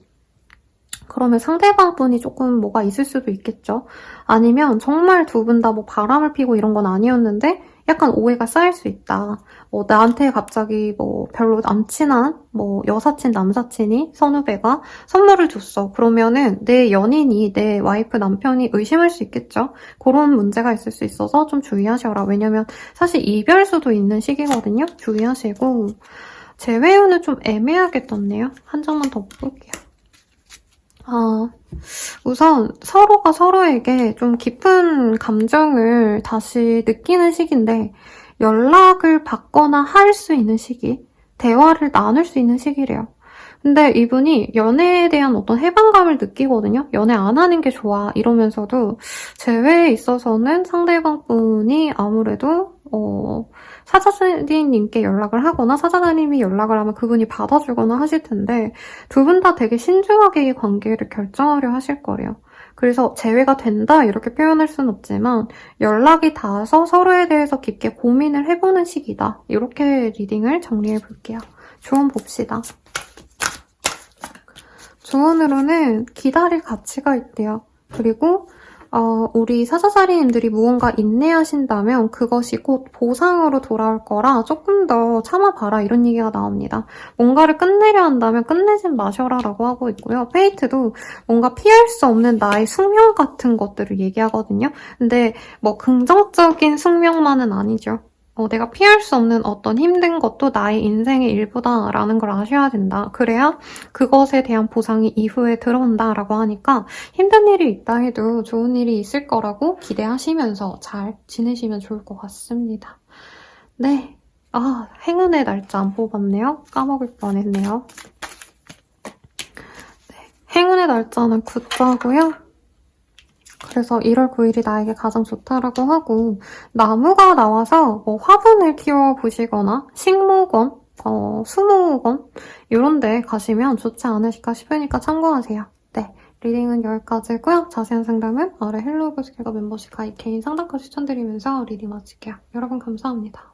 그러면 상대방 분이 조금 뭐가 있을 수도 있겠죠. 아니면 정말 두 분 다 바람을 피고 이런 건 아니었는데 약간 오해가 쌓일 수 있다. 나한테 갑자기 별로 안 친한 여사친, 남사친이 선후배가 선물을 줬어. 그러면은 내 연인이, 내 와이프, 남편이 의심할 수 있겠죠. 그런 문제가 있을 수 있어서 좀 주의하셔라. 왜냐면 사실 이별수도 있는 시기거든요. 주의하시고 재회운은 좀 애매하게 떴네요. 한 장만 더 볼게요. 우선 서로가 서로에게 좀 깊은 감정을 다시 느끼는 시기인데 연락을 받거나 할 수 있는 시기, 대화를 나눌 수 있는 시기래요. 근데 이분이 연애에 대한 어떤 해방감을 느끼거든요. 연애 안 하는 게 좋아 이러면서도 재회에 있어서는 상대방 분이 아무래도 사자자리님께 연락을 하거나 사자자리님이 연락을 하면 그분이 받아주거나 하실 텐데 두 분 다 되게 신중하게 이 관계를 결정하려 하실 거래요. 그래서 재회가 된다 이렇게 표현할 수는 없지만 연락이 닿아서 서로에 대해서 깊게 고민을 해보는 시기다. 이렇게 리딩을 정리해 볼게요. 조언 봅시다. 조언으로는 기다릴 가치가 있대요. 그리고 우리 사자자리님들이 무언가 인내하신다면 그것이 곧 보상으로 돌아올 거라 조금 더 참아봐라 이런 얘기가 나옵니다. 뭔가를 끝내려 한다면 끝내진 마셔라 라고 하고 있고요. 페이트도 뭔가 피할 수 없는 나의 숙명 같은 것들을 얘기하거든요. 근데 긍정적인 숙명만은 아니죠. 내가 피할 수 없는 어떤 힘든 것도 나의 인생의 일부다라는 걸 아셔야 된다. 그래야 그것에 대한 보상이 이후에 들어온다라고 하니까 힘든 일이 있다 해도 좋은 일이 있을 거라고 기대하시면서 잘 지내시면 좋을 것 같습니다. 네. 행운의 날짜 안 뽑았네요. 까먹을 뻔했네요. 네. 행운의 날짜는 9자고요. 그래서 1월 9일이 나에게 가장 좋다라고 하고, 나무가 나와서 뭐 화분을 키워보시거나 식목원, 수목원 이런 데 가시면 좋지 않으실까 싶으니까 참고하세요. 네, 리딩은 여기까지고요. 자세한 상담은 아래 헬로우 보스킬과 멤버십 가입 개인 상담까지 추천드리면서 리딩 마칠게요. 여러분 감사합니다.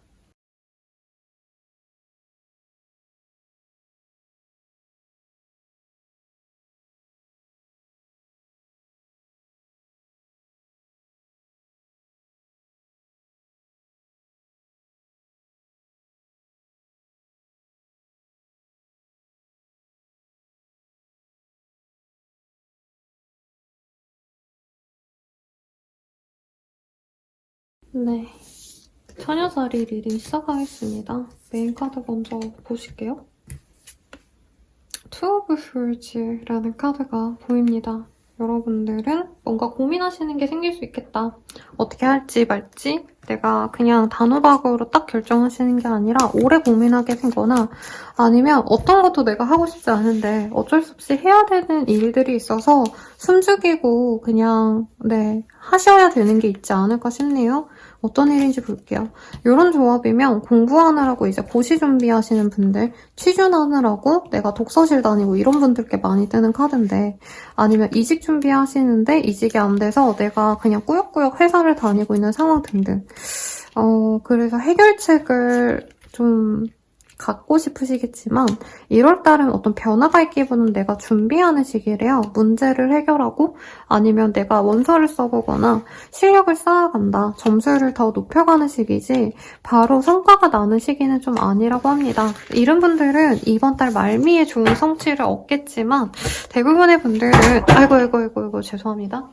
네, 처녀자리 리딩 시작하겠습니다. 메인 카드 먼저 보실게요. 투 오브 풀즈라는 카드가 보입니다. 여러분들은 뭔가 고민하시는 게 생길 수 있겠다. 어떻게 할지 말지 내가 그냥 단호박으로 딱 결정하시는 게 아니라 오래 고민하게 되거나 아니면 어떤 것도 내가 하고 싶지 않은데 어쩔 수 없이 해야 되는 일들이 있어서 숨죽이고 그냥 하셔야 되는 게 있지 않을까 싶네요. 어떤 일인지 볼게요. 이런 조합이면 공부하느라고 이제 고시 준비하시는 분들, 취준하느라고 내가 독서실 다니고 이런 분들께 많이 뜨는 카드인데 아니면 이직 준비하시는데 이직이 안 돼서 내가 그냥 꾸역꾸역 회사를 다니고 있는 상황 등등. 그래서 해결책을 좀 갖고 싶으시겠지만 1월달은 어떤 변화가 있기보다는 내가 준비하는 시기래요. 문제를 해결하고 아니면 내가 원서를 써보거나 실력을 쌓아간다. 점수를 더 높여가는 시기지 바로 성과가 나는 시기는 좀 아니라고 합니다. 이런 분들은 이번 달 말미에 좋은 성취를 얻겠지만 대부분의 분들은 아이고 죄송합니다.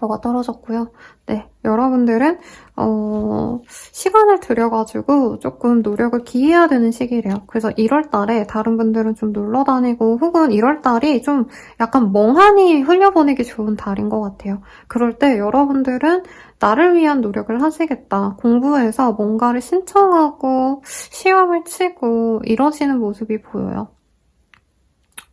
뭐가 떨어졌고요. 네, 여러분들은 시간을 들여가지고 조금 노력을 기해야 되는 시기래요. 그래서 1월달에 다른 분들은 좀 놀러 다니고 혹은 1월달이 좀 약간 멍하니 흘려보내기 좋은 달인 것 같아요. 그럴 때 여러분들은 나를 위한 노력을 하시겠다. 공부해서 뭔가를 신청하고 시험을 치고 이러시는 모습이 보여요.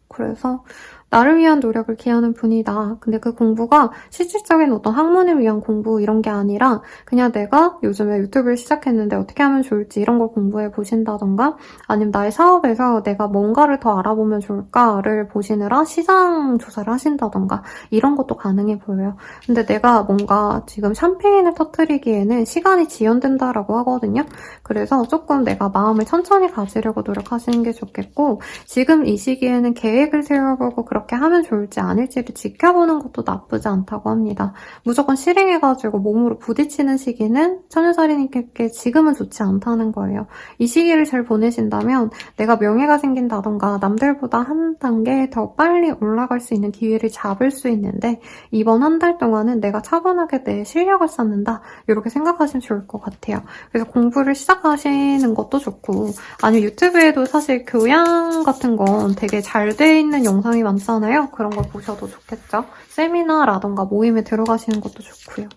그래서 나를 위한 노력을 기하는 분이다. 근데 그 공부가 실질적인 어떤 학문을 위한 공부 이런 게 아니라 그냥 내가 요즘에 유튜브를 시작했는데 어떻게 하면 좋을지 이런 걸 공부해 보신다던가 아니면 나의 사업에서 내가 뭔가를 더 알아보면 좋을까를 보시느라 시장 조사를 하신다던가 이런 것도 가능해 보여요. 근데 내가 뭔가 지금 샴페인을 터뜨리기에는 시간이 지연된다라고 하거든요. 그래서 조금 내가 마음을 천천히 가지려고 노력하시는 게 좋겠고 지금 이 시기에는 계획을 세워보고 그렇게 하면 좋을지 아닐지를 지켜보는 것도 나쁘지 않다고 합니다. 무조건 실행해가지고 몸으로 부딪히는 시기는 처녀자리님께 지금은 좋지 않다는 거예요. 이 시기를 잘 보내신다면 내가 명예가 생긴다던가 남들보다 한 단계 더 빨리 올라갈 수 있는 기회를 잡을 수 있는데 이번 한 달 동안은 내가 차분하게 내 실력을 쌓는다 이렇게 생각하시면 좋을 것 같아요. 그래서 공부를 시작하시는 것도 좋고 아니면 유튜브에도 사실 교양 같은 건 되게 잘 돼 있는 영상이 많잖아요. 그런 걸 보셔도 좋겠죠. 세미나라던가 모임에 들어가시는 것도 좋고요.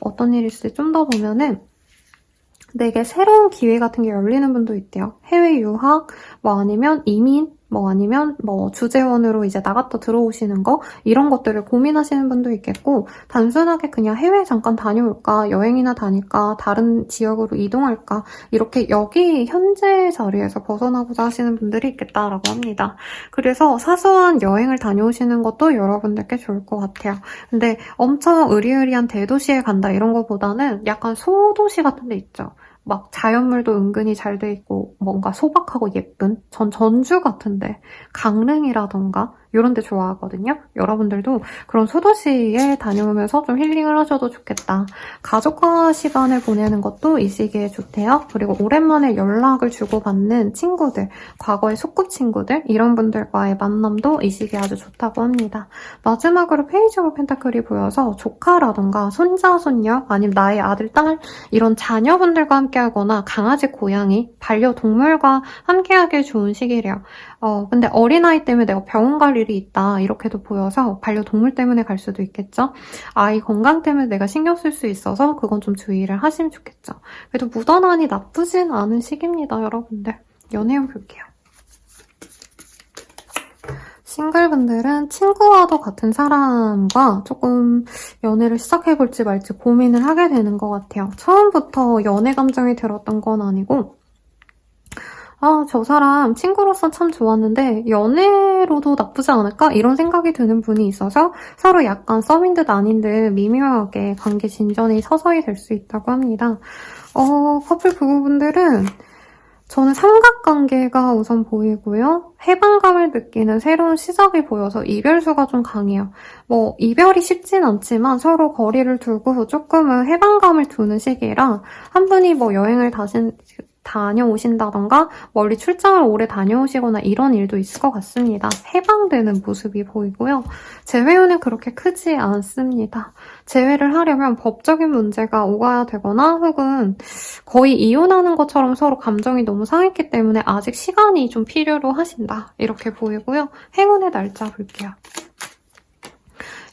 어떤 일이 있을지 좀 더 보면은 내게 새로운 기회 같은 게 열리는 분도 있대요. 해외 유학, 뭐 아니면 이민, 뭐 아니면 뭐 주재원으로 이제 나갔다 들어오시는 거 이런 것들을 고민하시는 분도 있겠고 단순하게 그냥 해외 잠깐 다녀올까 여행이나 다닐까 다른 지역으로 이동할까 이렇게 여기 현재 자리에서 벗어나고자 하시는 분들이 있겠다라고 합니다. 그래서 사소한 여행을 다녀오시는 것도 여러분들께 좋을 것 같아요. 근데 엄청 으리으리한 대도시에 간다 이런 거보다는 약간 소도시 같은 데 있죠. 막 자연물도 은근히 잘 돼 있고 뭔가 소박하고 예쁜 전주 같은데 강릉이라던가 이런 데 좋아하거든요. 여러분들도 그런 소도시에 다녀오면서 좀 힐링을 하셔도 좋겠다. 가족과 시간을 보내는 것도 이 시기에 좋대요. 그리고 오랜만에 연락을 주고받는 친구들, 과거의 소꿉친구들 이런 분들과의 만남도 이 시기에 아주 좋다고 합니다. 마지막으로 페이지 오브 펜타클이 보여서 조카라던가 손자, 손녀 아니면 나의 아들, 딸 이런 자녀분들과 함께하거나 강아지, 고양이, 반려동물과 함께하기 좋은 시기래요. 근데 어린아이 때문에 내가 병원 갈 일이 있다 이렇게도 보여서 반려동물 때문에 갈 수도 있겠죠. 아이 건강 때문에 내가 신경 쓸 수 있어서 그건 좀 주의를 하시면 좋겠죠. 그래도 무던하니 나쁘진 않은 시기입니다, 여러분들. 연애운 볼게요. 싱글분들은 친구와도 같은 사람과 조금 연애를 시작해볼지 말지 고민을 하게 되는 것 같아요. 처음부터 연애 감정이 들었던 건 아니고 저 사람 친구로서 참 좋았는데 연애로도 나쁘지 않을까? 이런 생각이 드는 분이 있어서 서로 약간 썸인 듯 아닌 듯 미묘하게 관계 진전이 서서히 될 수 있다고 합니다. 커플 부부분들은 저는 삼각관계가 우선 보이고요. 해방감을 느끼는 새로운 시작이 보여서 이별수가 좀 강해요. 이별이 쉽진 않지만 서로 거리를 두고 조금은 해방감을 두는 시기라 한 분이 여행을 다녀오신다던가 멀리 출장을 오래 다녀오시거나 이런 일도 있을 것 같습니다. 해방되는 모습이 보이고요. 재회운은 그렇게 크지 않습니다. 재회를 하려면 법적인 문제가 오가야 되거나 혹은 거의 이혼하는 것처럼 서로 감정이 너무 상했기 때문에 아직 시간이 좀 필요로 하신다. 이렇게 보이고요. 행운의 날짜 볼게요.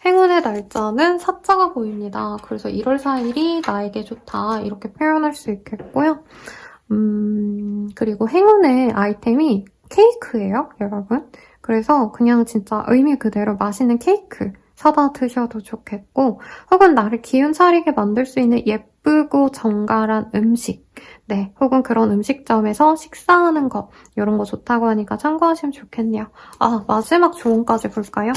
행운의 날짜는 사자가 보입니다. 그래서 1월 4일이 나에게 좋다. 이렇게 표현할 수 있겠고요. 그리고 행운의 아이템이 케이크예요, 여러분. 그래서 그냥 진짜 의미 그대로 맛있는 케이크 사다 드셔도 좋겠고 혹은 나를 기운 차리게 만들 수 있는 예쁘고 정갈한 음식 네, 혹은 그런 음식점에서 식사하는 것 이런 거 좋다고 하니까 참고하시면 좋겠네요. 마지막 조언까지 볼까요?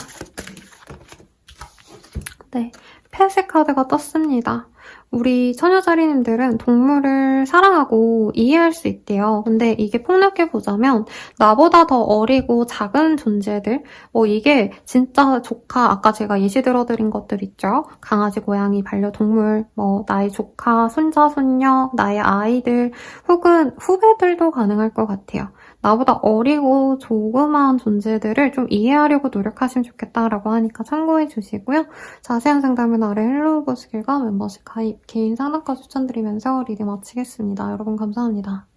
네, 펫의 카드가 떴습니다. 우리 처녀자리님들은 동물을 사랑하고 이해할 수 있대요. 근데 이게 폭넓게 보자면 나보다 더 어리고 작은 존재들 이게 진짜 조카, 아까 제가 예시 들어드린 것들 있죠? 강아지, 고양이, 반려동물, 나의 조카, 손자, 손녀, 나의 아이들 혹은 후배들도 가능할 것 같아요. 나보다 어리고 조그마한 존재들을 좀 이해하려고 노력하시면 좋겠다라고 하니까 참고해 주시고요. 자세한 상담은 아래 헬로우버스길과 멤버십 가입, 개인 상담과 추천드리면서 리딩 마치겠습니다. 여러분 감사합니다.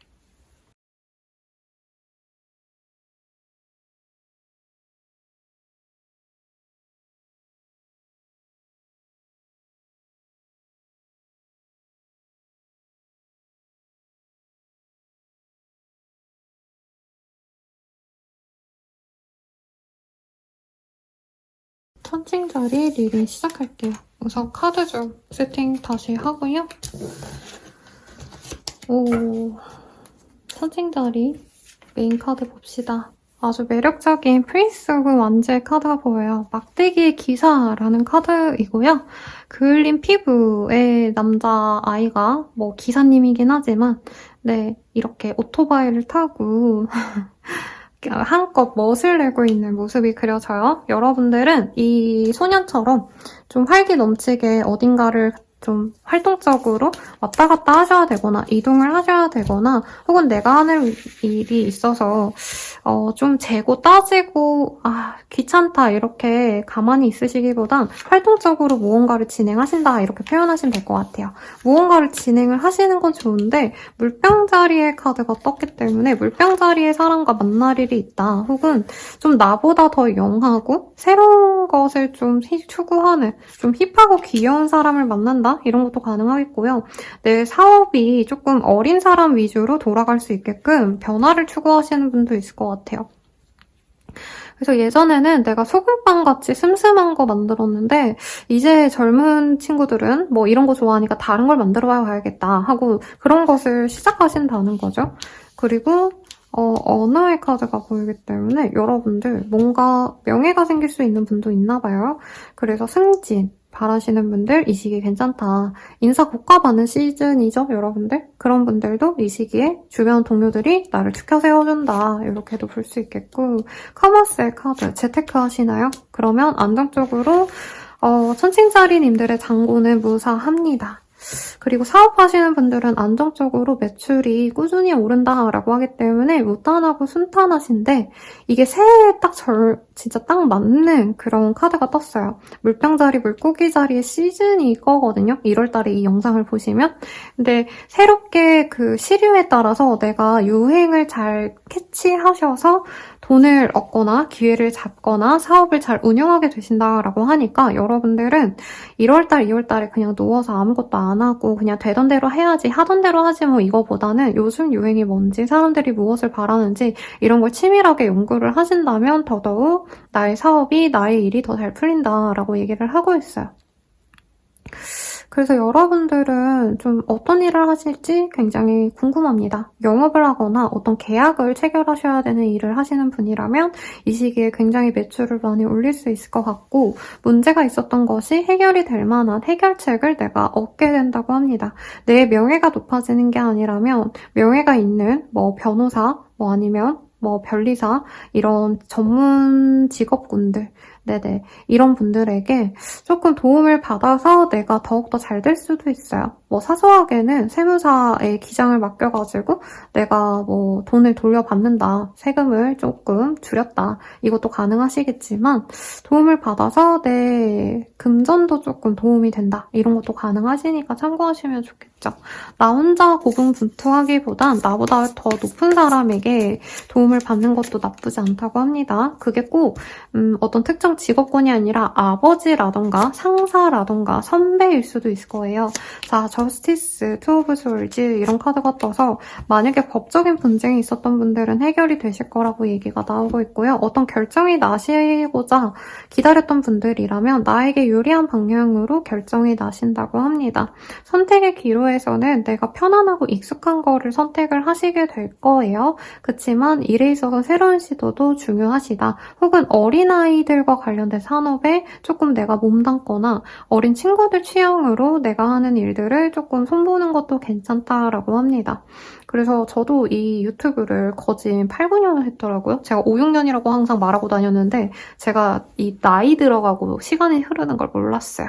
천칭자리 리딩 시작할게요. 우선 카드 좀 세팅 다시 하고요. 천칭자리 메인 카드 봅시다. 아주 매력적인 프린스 오브 완즈의 카드가 보여요. 막대기의 기사라는 카드이고요. 그을린 피부의 남자아이가 기사님이긴 하지만 네, 이렇게 오토바이를 타고 한껏 멋을 내고 있는 모습이 그려져요. 여러분들은 이 소년처럼 좀 활기 넘치게 어딘가를 좀 활동적으로 왔다 갔다 하셔야 되거나 이동을 하셔야 되거나 혹은 내가 하는 일이 있어서 좀 재고 따지고 귀찮다 이렇게 가만히 있으시기보단 활동적으로 무언가를 진행하신다 이렇게 표현하시면 될 것 같아요. 무언가를 진행을 하시는 건 좋은데 물병자리의 카드가 떴기 때문에 물병자리의 사람과 만날 일이 있다 혹은 좀 나보다 더 영하고 새로운 것을 좀 추구하는 좀 힙하고 귀여운 사람을 만난다 이런 것도 가능하겠고요. 내 사업이 조금 어린 사람 위주로 돌아갈 수 있게끔 변화를 추구하시는 분도 있을 것 같아요. 그래서 예전에는 내가 소금빵같이 슴슴한 거 만들었는데 이제 젊은 친구들은 이런 거 좋아하니까 다른 걸 만들어봐야겠다 하고 그런 것을 시작하신다는 거죠. 그리고 언어의 카드가 보이기 때문에 여러분들 뭔가 명예가 생길 수 있는 분도 있나 봐요. 그래서 승진 바라시는 분들 이 시기 괜찮다. 인사 고과 받는 시즌이죠, 여러분들? 그런 분들도 이 시기에 주변 동료들이 나를 추켜 세워준다. 이렇게도 볼 수 있겠고 커머스의 카드, 재테크 하시나요? 그러면 안정적으로 천칭자리님들의 잔고는 무사합니다. 그리고 사업하시는 분들은 안정적으로 매출이 꾸준히 오른다라고 하기 때문에 무탄하고 순탄하신데 이게 새해에 진짜 딱 맞는 그런 카드가 떴어요. 물병자리, 물고기자리의 시즌이 이거거든요. 1월달에 이 영상을 보시면. 근데 새롭게 그 시류에 따라서 내가 유행을 잘 캐치하셔서 돈을 얻거나 기회를 잡거나 사업을 잘 운영하게 되신다라고 하니까 여러분들은 1월달, 2월달에 그냥 누워서 아무것도 안 하고 그냥 되던 대로 해야지, 하던 대로 하지 뭐 이거보다는 요즘 유행이 뭔지, 사람들이 무엇을 바라는지 이런 걸 치밀하게 연구를 하신다면 더더욱 나의 사업이, 나의 일이 더 잘 풀린다라고 얘기를 하고 있어요. 그래서 여러분들은 좀 어떤 일을 하실지 굉장히 궁금합니다. 영업을 하거나 어떤 계약을 체결하셔야 되는 일을 하시는 분이라면 이 시기에 굉장히 매출을 많이 올릴 수 있을 것 같고, 문제가 있었던 것이 해결이 될 만한 해결책을 내가 얻게 된다고 합니다. 내 명예가 높아지는 게 아니라면 명예가 있는 뭐 변호사, 뭐 아니면 뭐 변리사, 이런 전문 직업군들, 네네, 이런 분들에게 조금 도움을 받아서 내가 더욱더 잘 될 수도 있어요. 뭐 사소하게는 세무사의 기장을 맡겨가지고 내가 뭐 돈을 돌려받는다, 세금을 조금 줄였다, 이것도 가능하시겠지만 도움을 받아서 내 금전도 조금 도움이 된다, 이런 것도 가능하시니까 참고하시면 좋겠죠. 나 혼자 고군분투하기보단 나보다 더 높은 사람에게 도움을 받는 것도 나쁘지 않다고 합니다. 그게 꼭 어떤 특정 직업군이 아니라 아버지라던가 상사라던가 선배일 수도 있을 거예요. 자, 저스티스, 투 오브 솔즈 이런 카드가 떠서 만약에 법적인 분쟁이 있었던 분들은 해결이 되실 거라고 얘기가 나오고 있고요. 어떤 결정이 나시고자 기다렸던 분들이라면 나에게 유리한 방향으로 결정이 나신다고 합니다. 선택의 기로에서는 내가 편안하고 익숙한 거를 선택을 하시게 될 거예요. 그치만 일에 있어서 새로운 시도도 중요하시다. 혹은 어린아이들과 관련된 산업에 조금 내가 몸담거나 어린 친구들 취향으로 내가 하는 일들을 조금 손보는 것도 괜찮다라고 합니다. 그래서 저도 이 유튜브를 거진 8, 9년을 했더라고요. 제가 5, 6년이라고 항상 말하고 다녔는데 제가 이 나이 들어가고 시간이 흐르는 걸 몰랐어요.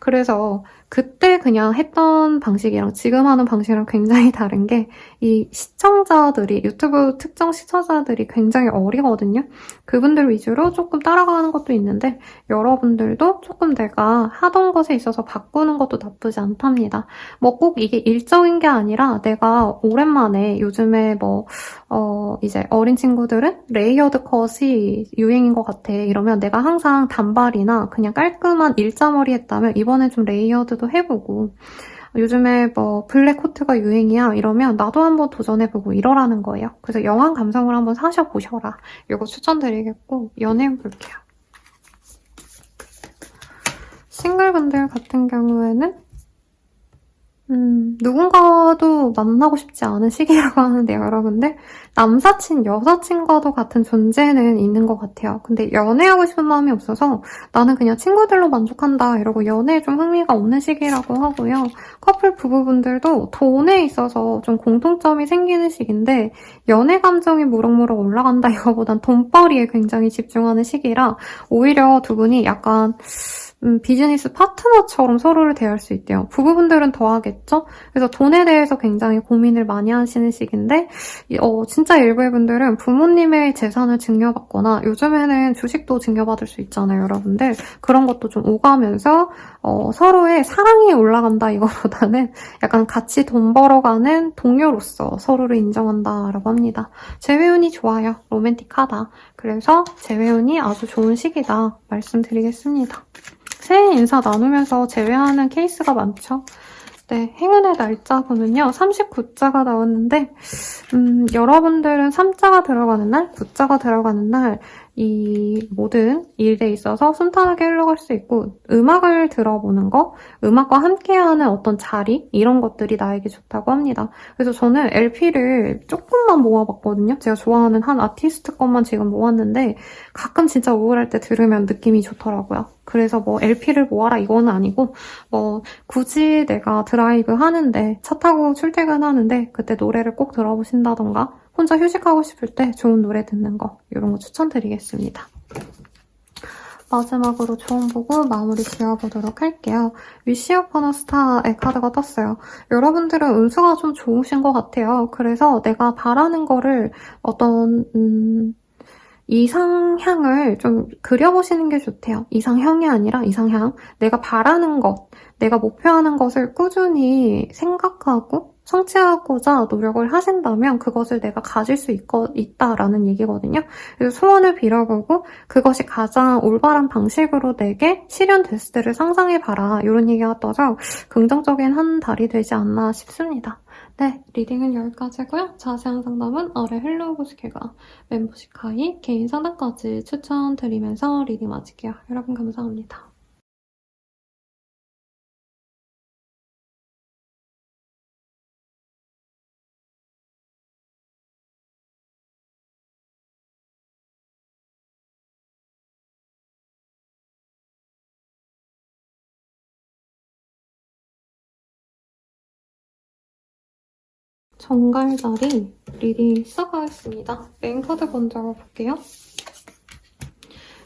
그래서 그때 그냥 했던 방식이랑 지금 하는 방식이랑 굉장히 다른 게, 이 시청자들이, 유튜브 특정 시청자들이 굉장히 어리거든요. 그분들 위주로 조금 따라가는 것도 있는데 여러분들도 조금 내가 하던 것에 있어서 바꾸는 것도 나쁘지 않답니다. 뭐 꼭 이게 일적인 게 아니라 내가 오랜만에, 요즘에 이제 어린 친구들은 레이어드 컷이 유행인 것 같아, 이러면 내가 항상 단발이나 그냥 깔끔한 일자머리 했다면 이번엔 좀 레이어드도 해보고, 요즘에 뭐 블랙 코트가 유행이야 이러면 나도 한번 도전해보고 이러라는 거예요. 그래서 영한 감성을 한번 사셔보셔라, 이거 추천드리겠고, 연애 볼게요. 싱글분들 같은 경우에는 누군가도 만나고 싶지 않은 시기라고 하는데요, 여러분들. 남사친, 여사친과도 같은 존재는 있는 것 같아요. 근데 연애하고 싶은 마음이 없어서 나는 그냥 친구들로 만족한다 이러고 연애에 좀 흥미가 없는 시기라고 하고요. 커플 부부분들도 돈에 있어서 좀 공통점이 생기는 시기인데 연애 감정이 무럭무럭 올라간다 이거보단 돈벌이에 굉장히 집중하는 시기라 오히려 두 분이 약간 비즈니스 파트너처럼 서로를 대할 수 있대요. 부부분들은 더 하겠죠? 그래서 돈에 대해서 굉장히 고민을 많이 하시는 시기인데, 진짜 일부의 분들은 부모님의 재산을 증여받거나, 요즘에는 주식도 증여받을 수 있잖아요, 여러분들. 그런 것도 좀 오가면서 서로의 사랑이 올라간다 이거보다는 약간 같이 돈 벌어가는 동료로서 서로를 인정한다라고 합니다. 재회운이 좋아요. 로맨틱하다. 그래서 재회운이 아주 좋은 시기다 말씀드리겠습니다. 새해 인사 나누면서 제외하는 케이스가 많죠. 네, 행운의 날짜로는요, 39자가 나왔는데, 여러분들은 3자가 들어가는 날, 9자가 들어가는 날, 이 모든 일에 있어서 순탄하게 흘러갈 수 있고, 음악을 들어보는 거, 음악과 함께하는 어떤 자리, 이런 것들이 나에게 좋다고 합니다. 그래서 저는 LP를 조금만 모아봤거든요. 제가 좋아하는 한 아티스트 것만 지금 모았는데 가끔 진짜 우울할 때 들으면 느낌이 좋더라고요. 그래서 뭐 LP를 모아라 이거는 아니고, 뭐 굳이 내가 드라이브 하는데, 차 타고 출퇴근하는데 그때 노래를 꼭 들어보신다던가, 혼자 휴식하고 싶을 때 좋은 노래 듣는 거, 이런 거 추천드리겠습니다. 마지막으로 조언 보고 마무리 지어보도록 할게요. 위시 오퍼너 스타의 카드가 떴어요. 여러분들은 운수가 좀 좋으신 것 같아요. 그래서 내가 바라는 거를 어떤 이상향을 좀 그려보시는 게 좋대요. 이상형이 아니라 이상향. 내가 바라는 것, 내가 목표하는 것을 꾸준히 생각하고 성취하고자 노력을 하신다면 그것을 내가 가질 수 있다라는 얘기거든요. 그래서 소원을 빌어보고 그것이 가장 올바른 방식으로 내게 실현됐을 때를 상상해봐라. 이런 얘기가 떠서 긍정적인 한 달이 되지 않나 싶습니다. 네, 리딩은 여기까지고요. 자세한 상담은 아래 헬로우보스케가 멤버십 가입, 개인 상담까지 추천드리면서 리딩 마칠게요. 여러분 감사합니다. 정갈자리 리딩 시작하겠습니다. 메인 카드 먼저 볼게요.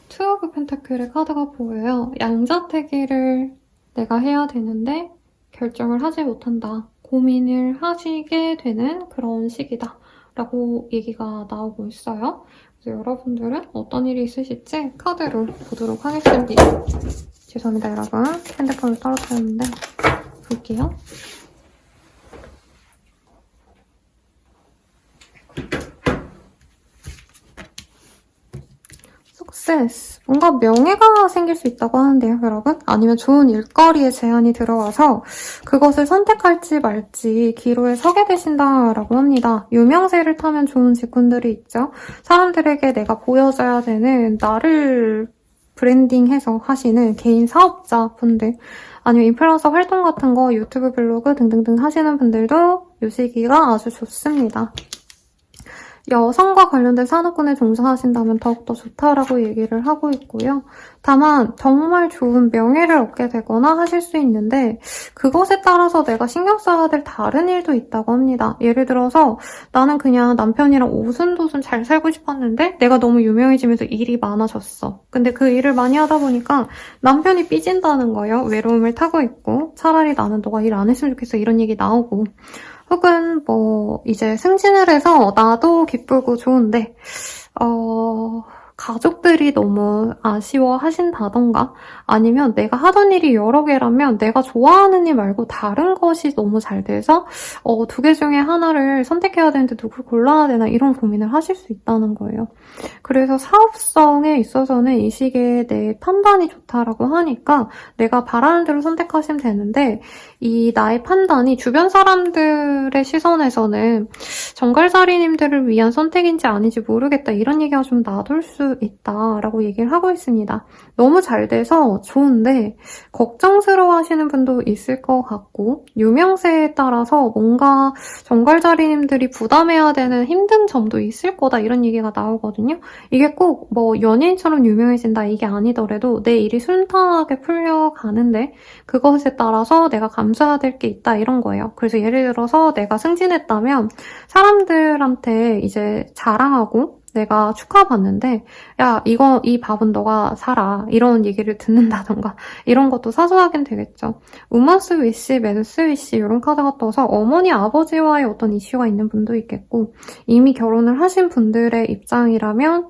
투 오브 펜타클의 카드가 보여요. 양자택일을 내가 해야 되는데 결정을 하지 못한다. 고민을 하시게 되는 그런 시기다. 라고 얘기가 나오고 있어요. 그래서 여러분들은 어떤 일이 있으실지 카드로 보도록 하겠습니다. 죄송합니다, 여러분. 핸드폰을 떨어뜨렸는데 볼게요. 석세스. 뭔가 명예가 생길 수 있다고 하는데요, 여러분. 아니면 좋은 일거리에 제안이 들어와서 그것을 선택할지 말지 기로에 서게 되신다라고 합니다. 유명세를 타면 좋은 직군들이 있죠. 사람들에게 내가 보여줘야 되는 나를 브랜딩해서 하시는 개인 사업자분들, 아니면 인플루언서 활동 같은 거 유튜브 블로그 등등등 하시는 분들도 이 시기가 아주 좋습니다. 여성과 관련된 산업군에 종사하신다면 더욱더 좋다라고 얘기를 하고 있고요. 다만 정말 좋은 명예를 얻게 되거나 하실 수 있는데 그것에 따라서 내가 신경 써야 될 다른 일도 있다고 합니다. 예를 들어서 나는 그냥 남편이랑 오순도순 잘 살고 싶었는데 내가 너무 유명해지면서 일이 많아졌어. 근데 그 일을 많이 하다 보니까 남편이 삐진다는 거예요. 외로움을 타고 있고 차라리 나는 너가 일 안 했으면 좋겠어 이런 얘기 나오고, 혹은 뭐 이제 승진을 해서 나도 기쁘고 좋은데 가족들이 너무 아쉬워하신다던가, 아니면 내가 하던 일이 여러 개라면 내가 좋아하는 일 말고 다른 것이 너무 잘 돼서 두 개 중에 하나를 선택해야 되는데 누굴 골라야 되나 이런 고민을 하실 수 있다는 거예요. 그래서 사업성에 있어서는 이 시기에 내 판단이 좋다라고 하니까 내가 바라는 대로 선택하시면 되는데, 이 나의 판단이 주변 사람들의 시선에서는 정갈자리님들을 위한 선택인지 아닌지 모르겠다 이런 얘기가 좀 나돌 수 있다라고 얘기를 하고 있습니다. 너무 잘 돼서 좋은데 걱정스러워 하시는 분도 있을 것 같고, 유명세에 따라서 뭔가 정갈자리님들이 부담해야 되는 힘든 점도 있을 거다 이런 얘기가 나오거든요. 이게 꼭 뭐 연예인처럼 유명해진다 이게 아니더라도 내 일이 순탄하게 풀려가는데 그것에 따라서 내가 감수해야 될 게 있다 이런 거예요. 그래서 예를 들어서 내가 승진했다면 사람들한테 이제 자랑하고 내가 축하받는데 야 이 밥은 너가 사라 이런 얘기를 듣는다던가 이런 것도 사소하긴 되겠죠. 우먼스 위시, 맨스 위시 이런 카드가 떠서 어머니 아버지와의 어떤 이슈가 있는 분도 있겠고, 이미 결혼을 하신 분들의 입장이라면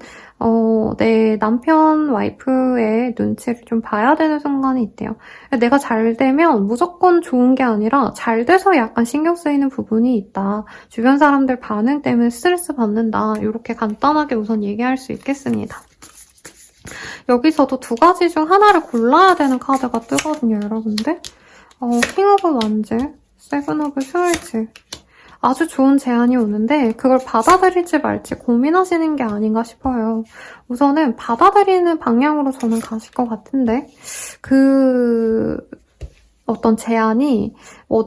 내 남편 와이프의 눈치를 좀 봐야 되는 순간이 있대요. 내가 잘 되면 무조건 좋은 게 아니라 잘 돼서 약간 신경 쓰이는 부분이 있다. 주변 사람들 반응 때문에 스트레스 받는다. 이렇게 간단하게 우선 얘기할 수 있겠습니다. 여기서도 두 가지 중 하나를 골라야 되는 카드가 뜨거든요, 여러분들. 킹 오브 완즈, 세븐 오브 스월즈. 아주 좋은 제안이 오는데 그걸 받아들일지 말지 고민하시는 게 아닌가 싶어요. 우선은 받아들이는 방향으로 저는 가실 것 같은데, 어떤 제안이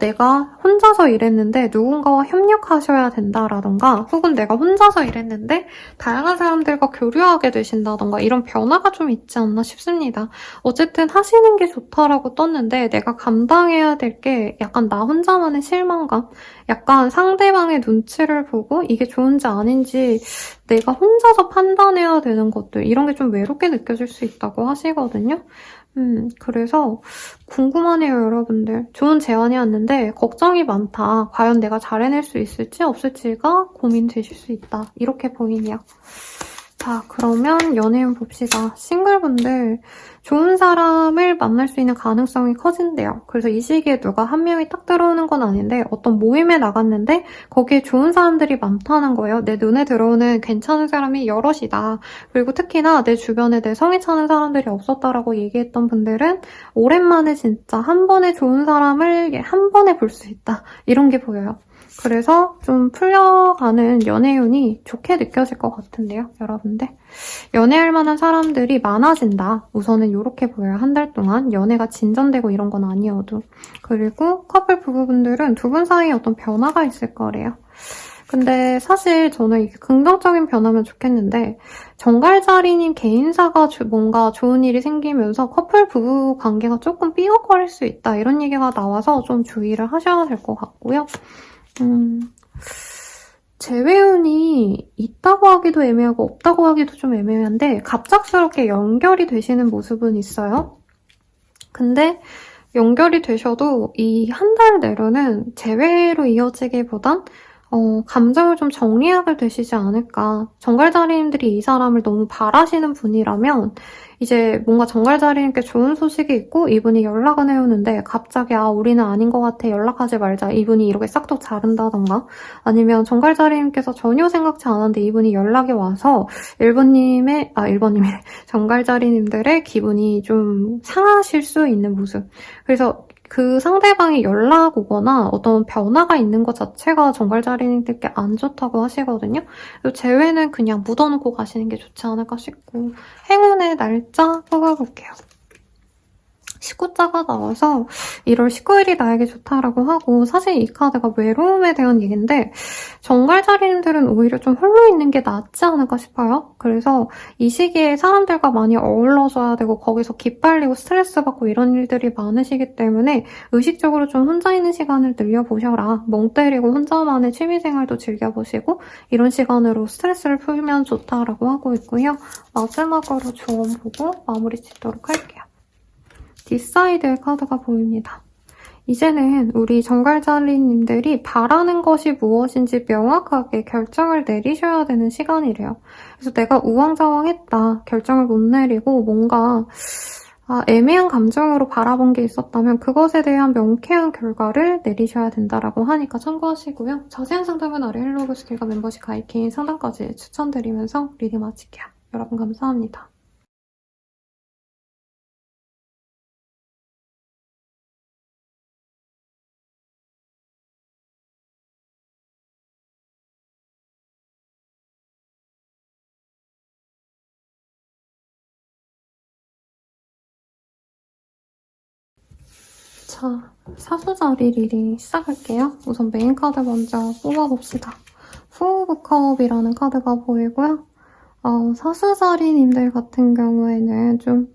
내가 혼자서 일했는데 누군가와 협력하셔야 된다라던가, 혹은 내가 혼자서 일했는데 다양한 사람들과 교류하게 되신다던가 이런 변화가 좀 있지 않나 싶습니다. 어쨌든 하시는 게 좋다라고 떴는데 내가 감당해야 될 게 약간 나 혼자만의 실망감, 약간 상대방의 눈치를 보고 이게 좋은지 아닌지 내가 혼자서 판단해야 되는 것들, 이런 게 좀 외롭게 느껴질 수 있다고 하시거든요. 그래서 궁금하네요, 여러분들. 좋은 제안이 왔는데 걱정이 많다. 과연 내가 잘 해낼 수 있을지 없을지가 고민되실 수 있다. 이렇게 보이네요. 자, 그러면 연애운 봅시다. 싱글분들 좋은 사람을 만날 수 있는 가능성이 커진대요. 그래서 이 시기에 누가 한 명이 딱 들어오는 건 아닌데 어떤 모임에 나갔는데 거기에 좋은 사람들이 많다는 거예요. 내 눈에 들어오는 괜찮은 사람이 여럿이다. 그리고 특히나 내 주변에 내 성에 차는 사람들이 없었다라고 얘기했던 분들은 오랜만에 진짜 한 번에 좋은 사람을 한 번에 볼 수 있다. 이런 게 보여요. 그래서 좀 풀려가는 연애운이 좋게 느껴질 것 같은데요, 여러분들. 연애할 만한 사람들이 많아진다. 우선은 이렇게 보여요. 한 달 동안 연애가 진전되고 이런 건 아니어도. 그리고 커플 부부분들은 두 분 사이에 어떤 변화가 있을 거래요. 근데 사실 저는 이게 긍정적인 변화면 좋겠는데 정갈자리님 개인사가 뭔가 좋은 일이 생기면서 커플 부부 관계가 조금 삐걱거릴 수 있다. 이런 얘기가 나와서 좀 주의를 하셔야 될 것 같고요. 재회운이 있다고 하기도 애매하고 없다고 하기도 좀 애매한데 갑작스럽게 연결이 되시는 모습은 있어요. 근데 연결이 되셔도 이 한 달 내로는 재회로 이어지기보단 감정을 좀 정리하게 되시지 않을까. 정갈자리님들이 이 사람을 너무 바라시는 분이라면 이제 뭔가 정갈자리님께 좋은 소식이 있고 이분이 연락은 해오는데 갑자기 우리는 아닌 것 같아 연락하지 말자 이분이 이렇게 싹둑 자른다던가 아니면 정갈자리님께서 전혀 생각지 않았는데 이분이 연락이 와서 일본님의 정갈자리님들의 기분이 좀 상하실 수 있는 모습. 그래서 그 상대방이 연락 오거나 어떤 변화가 있는 것 자체가 정갈자리님들께 안 좋다고 하시거든요. 재회는 그냥 묻어놓고 가시는 게 좋지 않을까 싶고 행운의 날짜 뽑아볼게요. 19자가 나와서 1월 19일이 나에게 좋다라고 하고 사실 이 카드가 외로움에 대한 얘기인데 정갈자리님들은 오히려 좀 홀로 있는 게 낫지 않을까 싶어요. 그래서 이 시기에 사람들과 많이 어울러줘야 되고 거기서 기빨리고 스트레스 받고 이런 일들이 많으시기 때문에 의식적으로 좀 혼자 있는 시간을 늘려보셔라. 멍 때리고 혼자만의 취미생활도 즐겨보시고 이런 시간으로 스트레스를 풀면 좋다라고 하고 있고요. 마지막으로 조언 보고 마무리 짓도록 할게요. 디사이드의 카드가 보입니다. 이제는 우리 정갈자리님들이 바라는 것이 무엇인지 명확하게 결정을 내리셔야 되는 시간이래요. 그래서 내가 우왕좌왕했다. 결정을 못 내리고 뭔가 애매한 감정으로 바라본 게 있었다면 그것에 대한 명쾌한 결과를 내리셔야 된다라고 하니까 참고하시고요. 자세한 상담은 아래 헬로그 스킬과 멤버십 가입 긴 상담까지 추천드리면서 리딩 마칠게요. 여러분 감사합니다. 자, 사수자리 리딩 시작할게요. 우선 메인 카드 먼저 뽑아봅시다. 푸 오브 컵이라는 카드가 보이고요. 사수자리님들 같은 경우에는 좀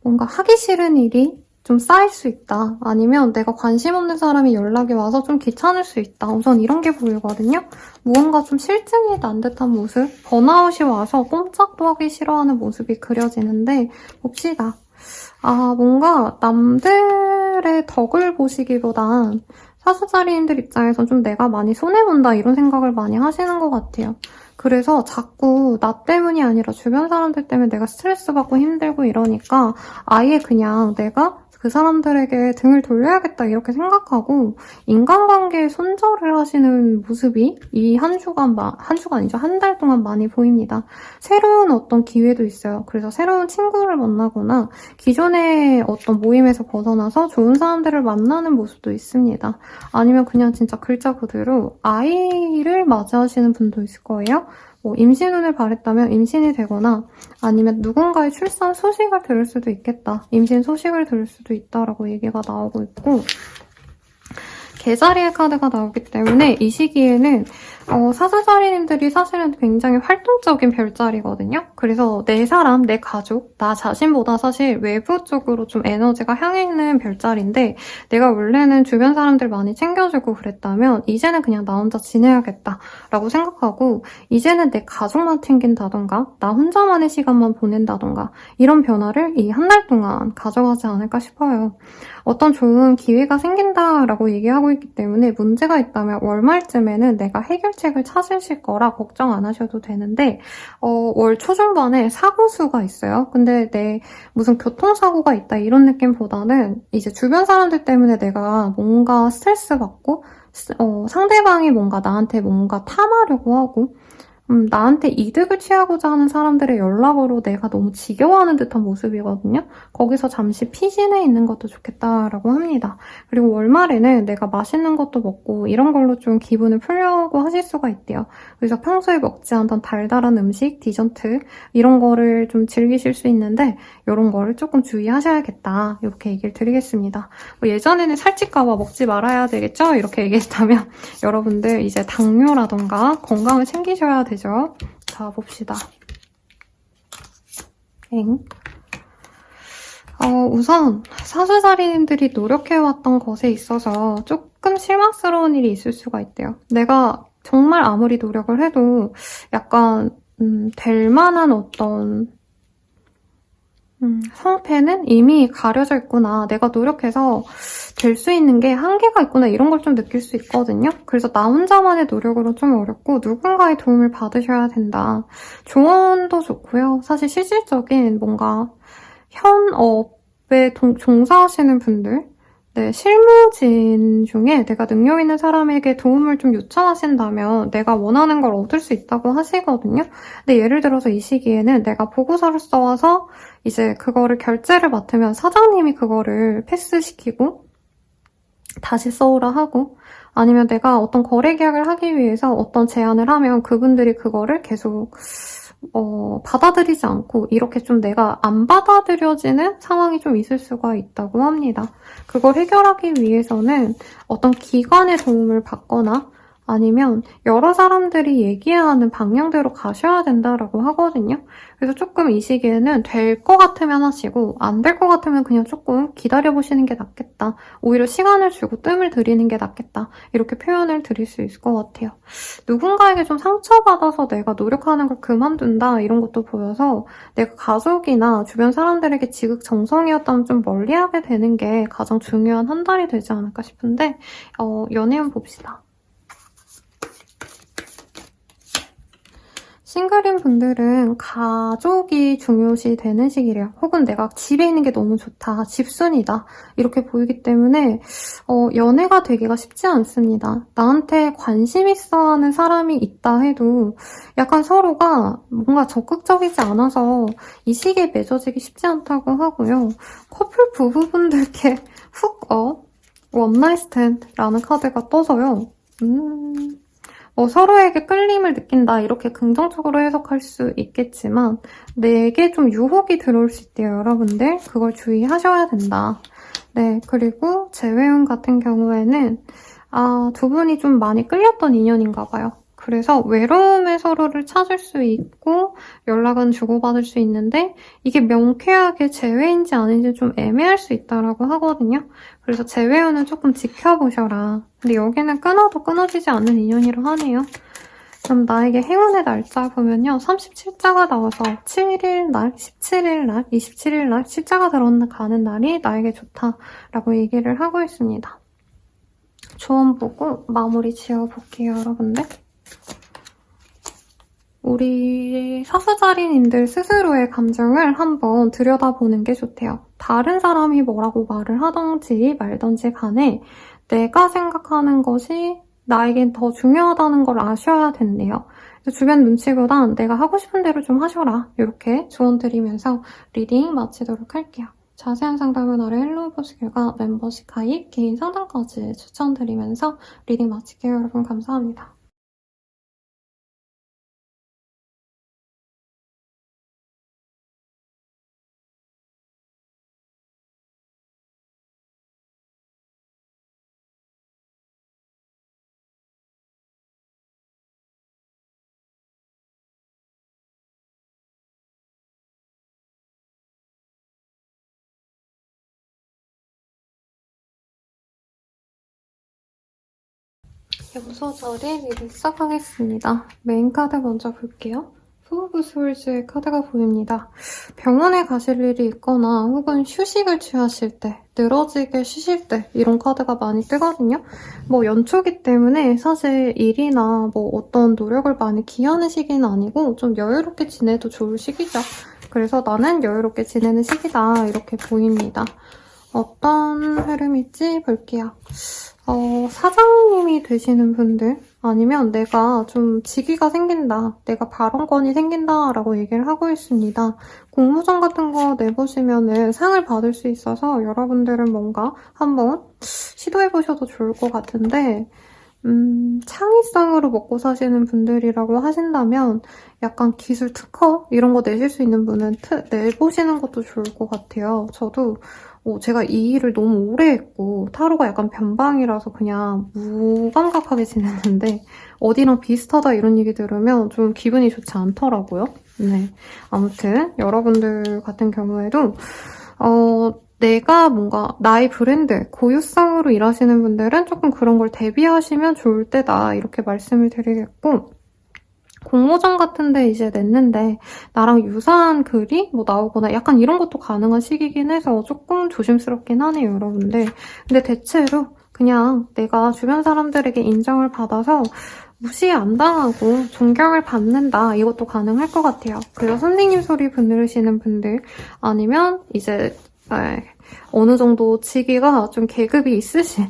뭔가 하기 싫은 일이 좀 쌓일 수 있다. 아니면 내가 관심 없는 사람이 연락이 와서 좀 귀찮을 수 있다. 우선 이런 게 보이거든요. 무언가 좀 실증이 난 듯한 모습, 번아웃이 와서 꼼짝도 하기 싫어하는 모습이 그려지는데 봅시다. 뭔가 남들의 덕을 보시기보단 사수자리님들 입장에선 좀 내가 많이 손해본다 이런 생각을 많이 하시는 것 같아요. 그래서 자꾸 나 때문이 아니라 주변 사람들 때문에 내가 스트레스 받고 힘들고 이러니까 아예 그냥 내가 그 사람들에게 등을 돌려야겠다 이렇게 생각하고 인간관계에 손절을 하시는 모습이 이 한 주가 아니죠. 한 달 동안 많이 보입니다. 새로운 어떤 기회도 있어요. 그래서 새로운 친구를 만나거나 기존의 어떤 모임에서 벗어나서 좋은 사람들을 만나는 모습도 있습니다. 아니면 그냥 진짜 글자 그대로 아이를 맞이하시는 분도 있을 거예요. 임신운을 바랬다면 임신이 되거나 아니면 누군가의 출산 소식을 들을 수도 있겠다. 임신 소식을 들을 수도 있다라고 얘기가 나오고 있고 개자리의 카드가 나오기 때문에 이 시기에는 사수자리님들이 사실은 굉장히 활동적인 별자리거든요. 그래서 내 사람, 내 가족, 나 자신보다 사실 외부 쪽으로 좀 에너지가 향해 있는 별자리인데 내가 원래는 주변 사람들 많이 챙겨주고 그랬다면 이제는 그냥 나 혼자 지내야겠다라고 생각하고 이제는 내 가족만 챙긴다던가 나 혼자만의 시간만 보낸다던가 이런 변화를 이 한 달 동안 가져가지 않을까 싶어요. 어떤 좋은 기회가 생긴다라고 얘기하고 있기 때문에 문제가 있다면 월말쯤에는 내가 해결 해결책을 찾으실 거라 걱정 안 하셔도 되는데 월 초중반에 사고수가 있어요. 근데 내 무슨 교통사고가 있다 이런 느낌보다는 이제 주변 사람들 때문에 내가 뭔가 스트레스 받고 상대방이 뭔가 나한테 뭔가 탐하려고 하고 나한테 이득을 취하고자 하는 사람들의 연락으로 내가 너무 지겨워하는 듯한 모습이거든요. 거기서 잠시 피신해 있는 것도 좋겠다라고 합니다. 그리고 월말에는 내가 맛있는 것도 먹고 이런 걸로 좀 기분을 풀려고 하실 수가 있대요. 그래서 평소에 먹지 않던 달달한 음식, 디저트 이런 거를 좀 즐기실 수 있는데 이런 거를 조금 주의하셔야겠다. 이렇게 얘기를 드리겠습니다. 뭐 예전에는 살찔까 봐 먹지 말아야 되겠죠? 이렇게 얘기했다면 여러분들 이제 당뇨라던가 건강을 챙기셔야 되죠. 자, 봅시다. 우선 사수자리님들이 노력해왔던 것에 있어서 조금 실망스러운 일이 있을 수가 있대요. 내가 정말 아무리 노력을 해도 약간 될 만한 어떤 성패는 이미 가려져 있구나. 내가 노력해서 될 수 있는 게 한계가 있구나. 이런 걸 좀 느낄 수 있거든요. 그래서 나 혼자만의 노력으로 좀 어렵고 누군가의 도움을 받으셔야 된다. 조언도 좋고요. 사실 실질적인 뭔가 현업에 종사하시는 분들, 네, 실무진 중에 내가 능력 있는 사람에게 도움을 좀 요청하신다면 내가 원하는 걸 얻을 수 있다고 하시거든요. 근데 예를 들어서 이 시기에는 내가 보고서를 써와서 이제 그거를 결제를 맡으면 사장님이 그거를 패스시키고 다시 써오라 하고 아니면 내가 어떤 거래 계약을 하기 위해서 어떤 제안을 하면 그분들이 그거를 계속 받아들이지 않고 이렇게 좀 내가 안 받아들여지는 상황이 좀 있을 수가 있다고 합니다. 그걸 해결하기 위해서는 어떤 기관의 도움을 받거나 아니면 여러 사람들이 얘기하는 방향대로 가셔야 된다라고 하거든요. 그래서 조금 이 시기에는 될 것 같으면 하시고 안 될 것 같으면 그냥 조금 기다려보시는 게 낫겠다. 오히려 시간을 주고 뜸을 들이는 게 낫겠다. 이렇게 표현을 드릴 수 있을 것 같아요. 누군가에게 좀 상처받아서 내가 노력하는 걸 그만둔다 이런 것도 보여서 내가 가족이나 주변 사람들에게 지극정성이었다면 좀 멀리하게 되는 게 가장 중요한 한 달이 되지 않을까 싶은데 연애운 봅시다. 싱글인 분들은 가족이 중요시 되는 시기래요. 혹은 내가 집에 있는 게 너무 좋다, 집순이다 이렇게 보이기 때문에 연애가 되기가 쉽지 않습니다. 나한테 관심 있어 하는 사람이 있다 해도 약간 서로가 뭔가 적극적이지 않아서 이 시기에 맺어지기 쉽지 않다고 하고요. 커플 부부분들께 원나잇 스탠드라는 카드가 떠서요. 서로에게 끌림을 느낀다 이렇게 긍정적으로 해석할 수 있겠지만 내게 좀 유혹이 들어올 수 있대요, 여러분들. 그걸 주의하셔야 된다. 네, 그리고 재회운 같은 경우에는 두 분이 좀 많이 끌렸던 인연인가 봐요. 그래서 외로움에 서로를 찾을 수 있고 연락은 주고받을 수 있는데 이게 명쾌하게 재회인지 아닌지 좀 애매할 수 있다라고 하거든요. 그래서 재회운은 조금 지켜보셔라. 근데 여기는 끊어도 끊어지지 않는 인연이라 하네요. 그럼 나에게 행운의 날짜 보면요. 37자가 나와서 7일 날, 17일 날, 27일 날 실자가 들어가는 날이 나에게 좋다라고 얘기를 하고 있습니다. 조언 보고 마무리 지어볼게요, 여러분들. 우리 사수자리님들 스스로의 감정을 한번 들여다보는 게 좋대요. 다른 사람이 뭐라고 말을 하던지 말던지 간에 내가 생각하는 것이 나에겐 더 중요하다는 걸 아셔야 된대요. 그래서 주변 눈치보단 내가 하고 싶은 대로 좀 하셔라. 이렇게 조언 드리면서 리딩 마치도록 할게요. 자세한 상담은 아래 헬로우보스길과 멤버십 가입, 개인 상담까지 추천드리면서 리딩 마칠게요. 여러분 감사합니다. 요소절에 리딩 시작하겠습니다. 메인 카드 먼저 볼게요. 후브 스월즈의 카드가 보입니다. 병원에 가실 일이 있거나 혹은 휴식을 취하실 때, 늘어지게 쉬실 때 이런 카드가 많이 뜨거든요. 뭐 연초기 때문에 사실 일이나 뭐 어떤 노력을 많이 기하는 시기는 아니고 좀 여유롭게 지내도 좋을 시기죠. 그래서 나는 여유롭게 지내는 시기다 이렇게 보입니다. 어떤 흐름일지 볼게요. 사장님이 되시는 분들 아니면 내가 좀 직위가 생긴다, 내가 발언권이 생긴다라고 얘기를 하고 있습니다. 공모전 같은 거 내보시면은 상을 받을 수 있어서 여러분들은 뭔가 한번 시도해보셔도 좋을 것 같은데 창의성으로 먹고 사시는 분들이라고 하신다면 약간 기술 특허 이런 거 내실 수 있는 분은 내보시는 것도 좋을 것 같아요. 저도 제가 이 일을 너무 오래 했고 타로가 약간 변방이라서 그냥 무감각하게 지냈는데 어디랑 비슷하다 이런 얘기 들으면 좀 기분이 좋지 않더라고요. 네, 아무튼 여러분들 같은 경우에도 내가 뭔가 나의 브랜드, 고유성으로 일하시는 분들은 조금 그런 걸 대비하시면 좋을 때다 이렇게 말씀을 드리겠고 공모전 같은데 이제 냈는데 나랑 유사한 글이 뭐 나오거나 약간 이런 것도 가능한 시기긴 해서 조금 조심스럽긴 하네요, 여러분들. 근데 대체로 그냥 내가 주변 사람들에게 인정을 받아서 무시 안 당하고 존경을 받는다. 이것도 가능할 것 같아요. 그래서 선생님 소리 들으시는 분들 아니면 이제 어느 정도 직위가 좀 계급이 있으신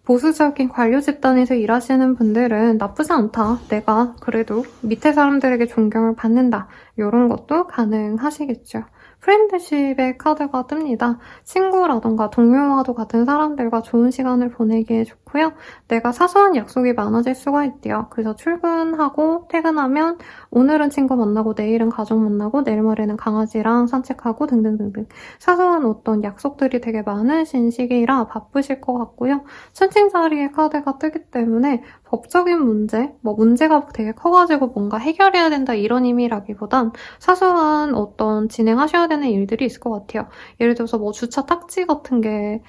보수적인 관료 집단에서 일하시는 분들은 나쁘지 않다. 내가 그래도 밑에 사람들에게 존경을 받는다. 이런 것도 가능하시겠죠. 프렌드십의 카드가 뜹니다. 친구라던가 동료와도 같은 사람들과 좋은 시간을 보내기에 좋고요. 내가 사소한 약속이 많아질 수가 있대요. 그래서 출근하고 퇴근하면 오늘은 친구 만나고 내일은 가족 만나고 내일 모레는 강아지랑 산책하고 등등등등 사소한 어떤 약속들이 되게 많으신 시기라 바쁘실 것 같고요. 춘칭 자리에 카드가 뜨기 때문에 법적인 문제, 뭐 문제가 되게 커가지고 뭔가 해결해야 된다 이런 의미라기보단 사소한 어떤 진행하셔야 되는 일들이 있을 것 같아요. 예를 들어서 뭐 주차 탁지 같은 게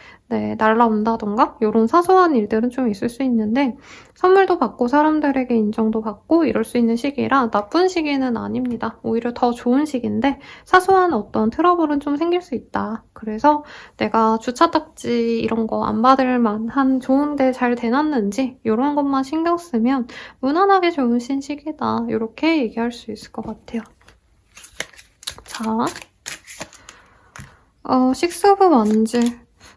날라온다던가 이런 사소한 일들은 좀 있을 수 있는데 선물도 받고 사람들에게 인정도 받고 이럴 수 있는 시기라 나쁜 시기는 아닙니다. 오히려 더 좋은 시기인데 사소한 어떤 트러블은 좀 생길 수 있다. 그래서 내가 주차 딱지 이런 거 안 받을 만한 좋은데 잘 대놨는지 이런 것만 신경 쓰면 무난하게 좋으신 시기다. 이렇게 얘기할 수 있을 것 같아요. 자, 식스 오브 완즈.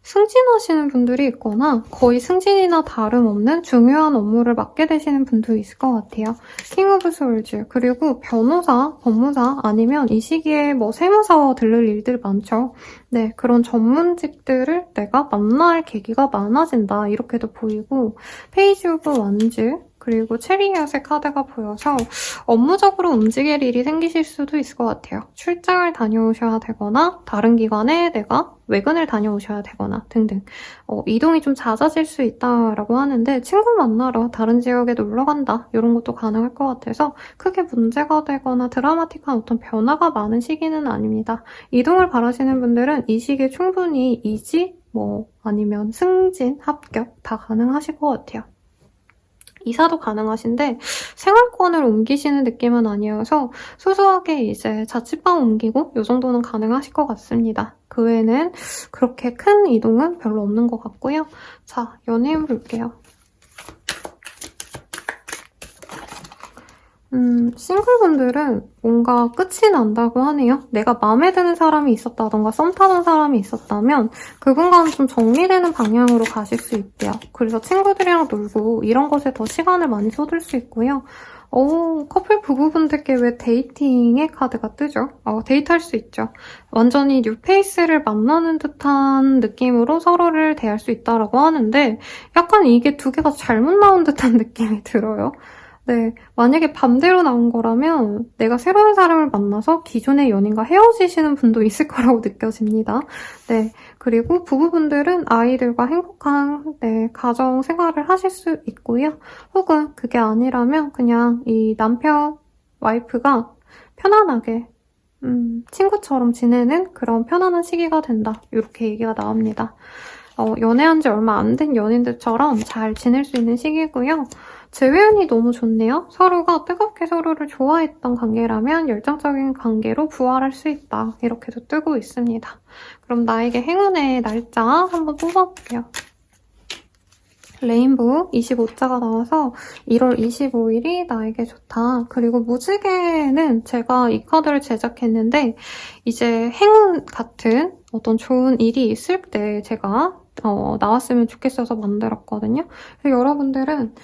승진하시는 분들이 있거나 거의 승진이나 다름없는 중요한 업무를 맡게 되시는 분도 있을 것 같아요. 킹 오브 소울즈, 그리고 변호사, 법무사 아니면 이 시기에 뭐 세무사 들를 일들 많죠. 네, 그런 전문직들을 내가 만날 계기가 많아진다 이렇게도 보이고 페이지 오브 완즈 그리고 체리엇의 카드가 보여서 업무적으로 움직일 일이 생기실 수도 있을 것 같아요. 출장을 다녀오셔야 되거나 다른 기관에 내가 외근을 다녀오셔야 되거나 등등 이동이 좀 잦아질 수 있다라고 하는데 친구 만나러 다른 지역에 놀러 간다 이런 것도 가능할 것 같아서 크게 문제가 되거나 드라마틱한 어떤 변화가 많은 시기는 아닙니다. 이동을 바라시는 분들은 이 시기에 충분히 이직 아니면 승진, 합격 다 가능하실 것 같아요. 이사도 가능하신데 생활권을 옮기시는 느낌은 아니어서 소소하게 이제 자취방 옮기고 이 정도는 가능하실 것 같습니다. 그 외에는 그렇게 큰 이동은 별로 없는 것 같고요. 자, 연애운 볼게요. 싱글분들은 뭔가 끝이 난다고 하네요. 내가 마음에 드는 사람이 있었다던가 썸 타던 사람이 있었다면 그분과는 좀 정리되는 방향으로 가실 수 있대요. 그래서 친구들이랑 놀고 이런 것에 더 시간을 많이 쏟을 수 있고요. 커플 부부분들께 왜 데이팅의 카드가 뜨죠? 데이트할 수 있죠. 완전히 뉴페이스를 만나는 듯한 느낌으로 서로를 대할 수 있다라고 하는데 약간 이게 두 개가 잘못 나온 듯한 느낌이 들어요. 네, 만약에 반대로 나온 거라면 내가 새로운 사람을 만나서 기존의 연인과 헤어지시는 분도 있을 거라고 느껴집니다. 네, 그리고 부부분들은 아이들과 행복한 가정 생활을 하실 수 있고요. 혹은 그게 아니라면 그냥 이 남편, 와이프가 편안하게 친구처럼 지내는 그런 편안한 시기가 된다. 이렇게 얘기가 나옵니다. 연애한 지 얼마 안 된 연인들처럼 잘 지낼 수 있는 시기고요. 재회연이 너무 좋네요. 서로가 뜨겁게 서로를 좋아했던 관계라면 열정적인 관계로 부활할 수 있다. 이렇게도 뜨고 있습니다. 그럼 나에게 행운의 날짜 한번 뽑아볼게요. 레인보우 25자가 나와서 1월 25일이 나에게 좋다. 그리고 무지개는 제가 이 카드를 제작했는데 이제 행운 같은 어떤 좋은 일이 있을 때 제가 나왔으면 좋겠어서 만들었거든요. 그래서 여러분들은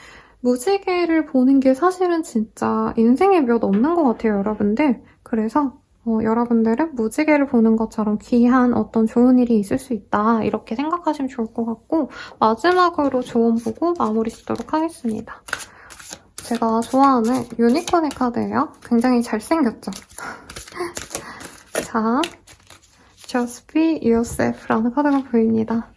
무지개를 보는 게 사실은 진짜 인생에 몇 없는 것 같아요, 여러분들. 그래서 여러분들은 무지개를 보는 것처럼 귀한 어떤 좋은 일이 있을 수 있다. 이렇게 생각하시면 좋을 것 같고 마지막으로 조언 보고 마무리 짓도록 하겠습니다. 제가 좋아하는 유니콘의 카드예요. 굉장히 잘생겼죠? 자, Just Be Yourself라는 카드가 보입니다.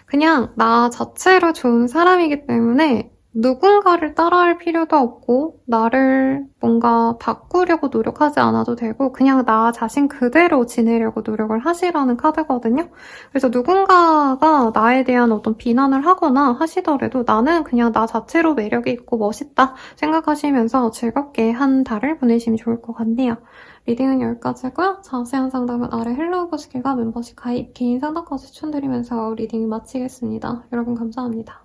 그냥 나 자체로 좋은 사람이기 때문에 누군가를 따라할 필요도 없고 나를 뭔가 바꾸려고 노력하지 않아도 되고 그냥 나 자신 그대로 지내려고 노력을 하시라는 카드거든요. 그래서 누군가가 나에 대한 어떤 비난을 하거나 하시더라도 나는 그냥 나 자체로 매력이 있고 멋있다 생각하시면서 즐겁게 한 달을 보내시면 좋을 것 같네요. 리딩은 여기까지고요. 자세한 상담은 아래 헬로우 보시기가 멤버십 가입, 개인 상담까지 추천드리면서 리딩을 마치겠습니다. 여러분 감사합니다.